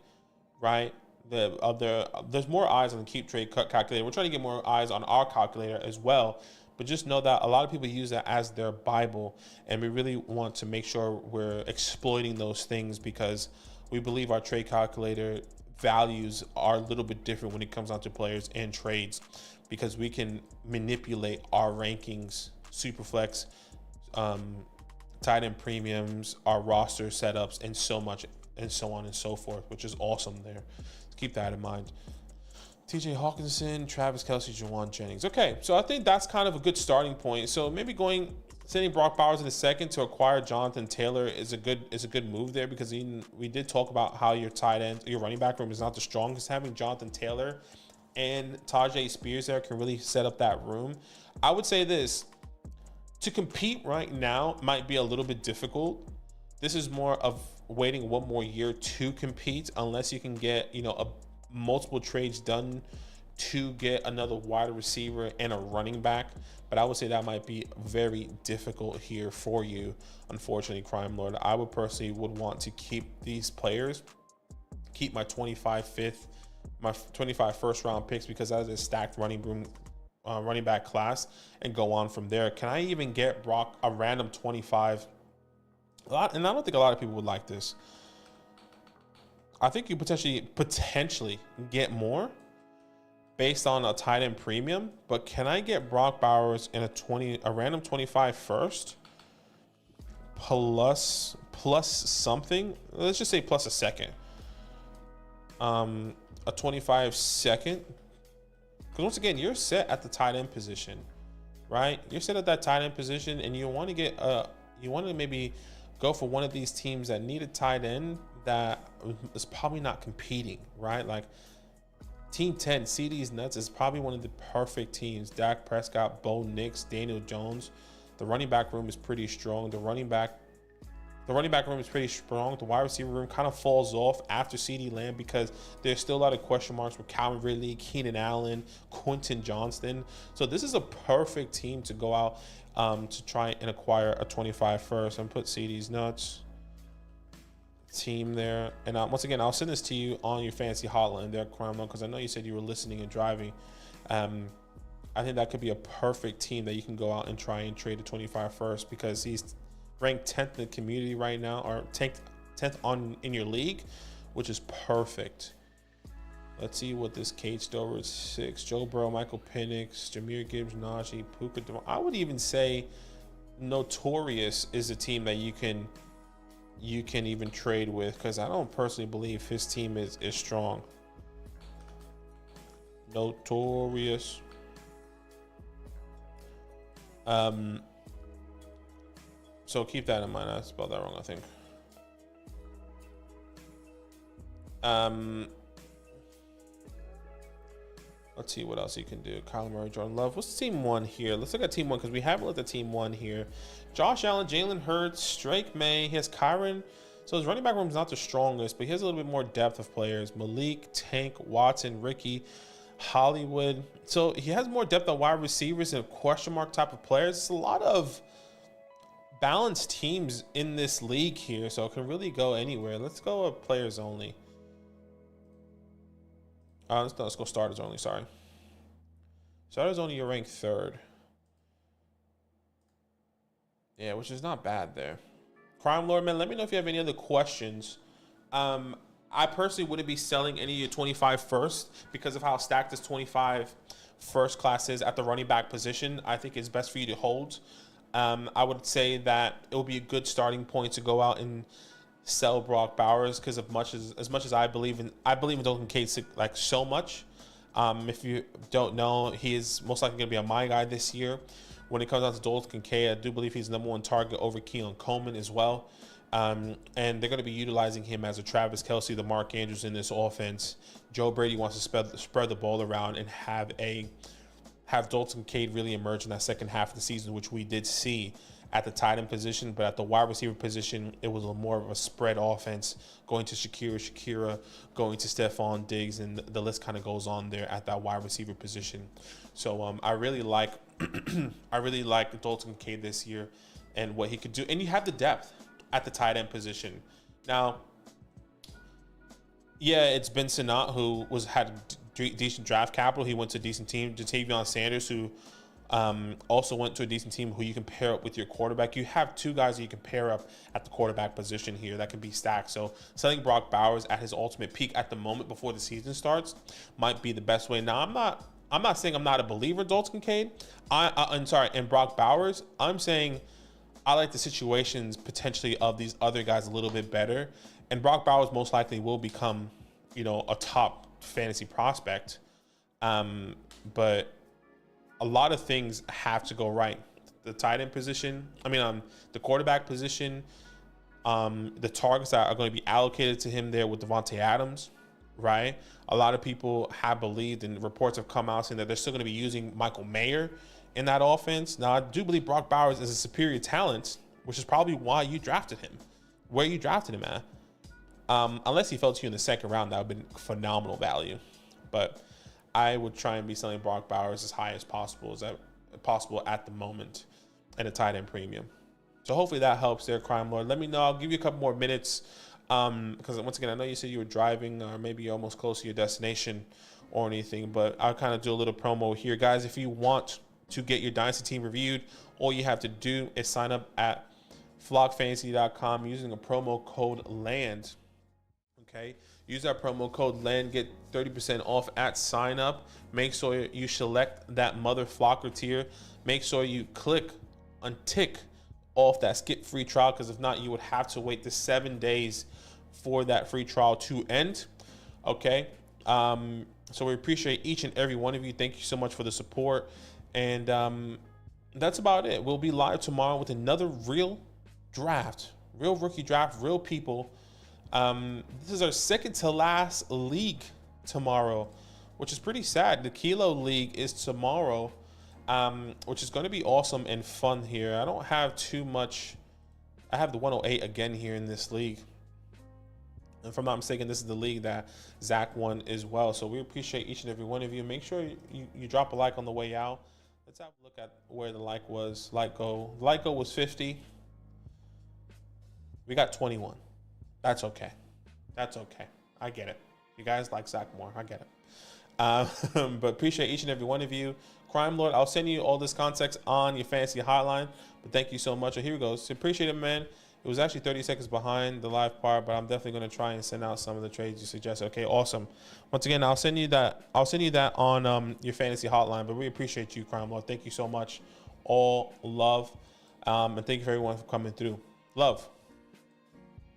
right? There's more eyes on the Keep Trade Cut calculator. We're trying to get more eyes on our calculator as well, but just know that a lot of people use that as their Bible, and we really want to make sure we're exploiting those things because we believe our trade calculator values are a little bit different when it comes down to players and trades, because we can manipulate our rankings, SuperFlex, tight end premiums, our roster setups, and so much, and so on and so forth, which is awesome there. Keep that in mind. TJ Hawkinson, Travis Kelce, Juwan Jennings. Okay, so I think that's kind of a good starting point. So maybe sending Brock Bowers in a second to acquire Jonathan Taylor is a good move there, because we did talk about how your tight end, your running back room is not the strongest. Having Jonathan Taylor and Tajay Spears there can really set up that room. I would say this, to compete right now might be a little bit difficult. This is more of waiting one more year to compete, unless you can get, multiple trades done to get another wide receiver and a running back. But I would say that might be very difficult here for you, unfortunately, Crimelord. I would personally want to keep these players, keep my 25 first round picks, because that is a stacked running back class, and go on from there. Can I even get Brock a random 25? And I don't think a lot of people would like this. I think you potentially get more based on a tight end premium, but can I get Brock Bowers in a random 25 first plus something? Let's just say plus a second. A 25 second. Because once again, you're set at the tight end position, right? You're set at that tight end position, and you want to maybe go for one of these teams that need a tight end that is probably not competing, right? Like Team 10, CD's Nuts is probably one of the perfect teams. Dak Prescott, Bo Nix, Daniel Jones. The running back room is pretty strong. The running back room is pretty strong. The wide receiver room kind of falls off after CeeDee Lamb, because there's still a lot of question marks with Calvin Ridley, Keenan Allen, Quentin Johnston. So this is a perfect team to go out to try and acquire a 25 first, and put CD's Nuts team there. And once again, I'll send this to you on your fantasy hotline there, Crimelord, because I know you said you were listening and driving. I think that could be a perfect team that you can go out and try and trade a 25 first, because he's ranked 10th in the community right now, or 10th in your league, which is perfect. Let's see what this Cage Stover is. 6. Joe Burrow, Michael Penix, Jahmyr Gibbs, Najee, Puka. I would even say Notorious is a team that you can even trade with, because I don't personally believe his team is strong. Notorious. So keep that in mind. I spelled that wrong, I think. Let's see what else you can do. Kyler Murray, Jordan Love. What's team 1 here? Let's look at team 1, because we haven't looked at team 1 here. Josh Allen, Jalen Hurts, Drake May. He has Kyron So his running back room is not the strongest, but he has a little bit more depth of players. Malik, Tank, Watson, Ricky, Hollywood. So he has more depth on wide receivers and question mark type of players. It's a lot of balanced teams in this league here, so it can really go anywhere. Let's go with players only. Let's go starters only. Sorry, starters only. You're ranked 3rd. Yeah, which is not bad there. Crimelord, man, let me know if you have any other questions. I personally wouldn't be selling any of your 25 first because of how stacked this 25 first class is at the running back position. I think it's best for you to hold. I would say that it will be a good starting point to go out and sell Brock Bowers because as much as I believe in Dalton Kincaid like so much. If you don't know, he is most likely going to be a my guy this year. When it comes down to Dalton Kincaid, I do believe he's the #1 target over Keon Coleman as well. And they're going to be utilizing him as a Travis Kelce, the Mark Andrews in this offense. Joe Brady wants to spread the ball around and have Dalton Kincaid really emerge in that second half of the season, which we did see at the tight end position. But at the wide receiver position, it was more of a spread offense, going to Shakira, going to Stephon Diggs, and the list kind of goes on there at that wide receiver position. So I really like Dalton Kincaid this year and what he could do. And you have the depth at the tight end position. Now, yeah, it's Ben Sinnott who had decent draft capital. He went to a decent team. Jatavion Sanders, who also went to a decent team who you can pair up with your quarterback. You have 2 guys that you can pair up at the quarterback position here that can be stacked. So selling Brock Bowers at his ultimate peak at the moment before the season starts might be the best way. Now, I'm not saying I'm not a believer in Dalton Kincaid. And Brock Bowers. I'm saying I like the situations potentially of these other guys a little bit better. And Brock Bowers most likely will become, a top fantasy prospect. But a lot of things have to go right. The tight end position, the quarterback position, the targets that are going to be allocated to him there with Devontae Adams, right? A lot of people have believed, and reports have come out saying that they're still going to be using Michael Mayer in that offense. Now, I do believe Brock Bowers is a superior talent, which is probably why you drafted him, where you drafted him at. Unless he fell to you in the 2nd round, that would have been phenomenal value. But I would try and be selling Brock Bowers as high as possible at the moment and a tight end premium. So hopefully that helps there, Crimelord. Let me know. I'll give you a couple more minutes because once again, I know you said you were driving or maybe you're almost close to your destination or anything, but I'll kind of do a little promo here. Guys, if you want to get your Dynasty team reviewed, all you have to do is sign up at flockfantasy.com using a promo code LAND. Okay, use that promo code LAND, get 30% off at sign up. Make sure you select that Mother Flocker tier. Make sure you tick off that skip free trial, because if not, you would have to wait the 7 days for that free trial to end. Okay, so we appreciate each and every one of you. Thank you so much for the support. And that's about it. We'll be live tomorrow with another real draft, real rookie draft, real people. This is our 2nd to last league tomorrow, which is pretty sad. The Kilo League is tomorrow, which is going to be awesome and fun here. I don't have too much. I have the 108 again here in this league. And if I'm not mistaken, this is the league that Zach won as well. So we appreciate each and every one of you. Make sure you drop a like on the way out. Let's have a look at where the like was. Like goal was 50. We got 21. That's okay. That's okay. I get it. You guys like Zach more. I get it. But appreciate each and every one of you. Crimelord, I'll send you all this context on your fantasy hotline. But thank you so much. Here we go. So appreciate it, man. It was actually 30 seconds behind the live part, but I'm definitely going to try and send out some of the trades you suggested. Okay, awesome. Once again, I'll send you that on your fantasy hotline. But we appreciate you, Crimelord. Thank you so much. All love. And thank you for everyone for coming through. Love.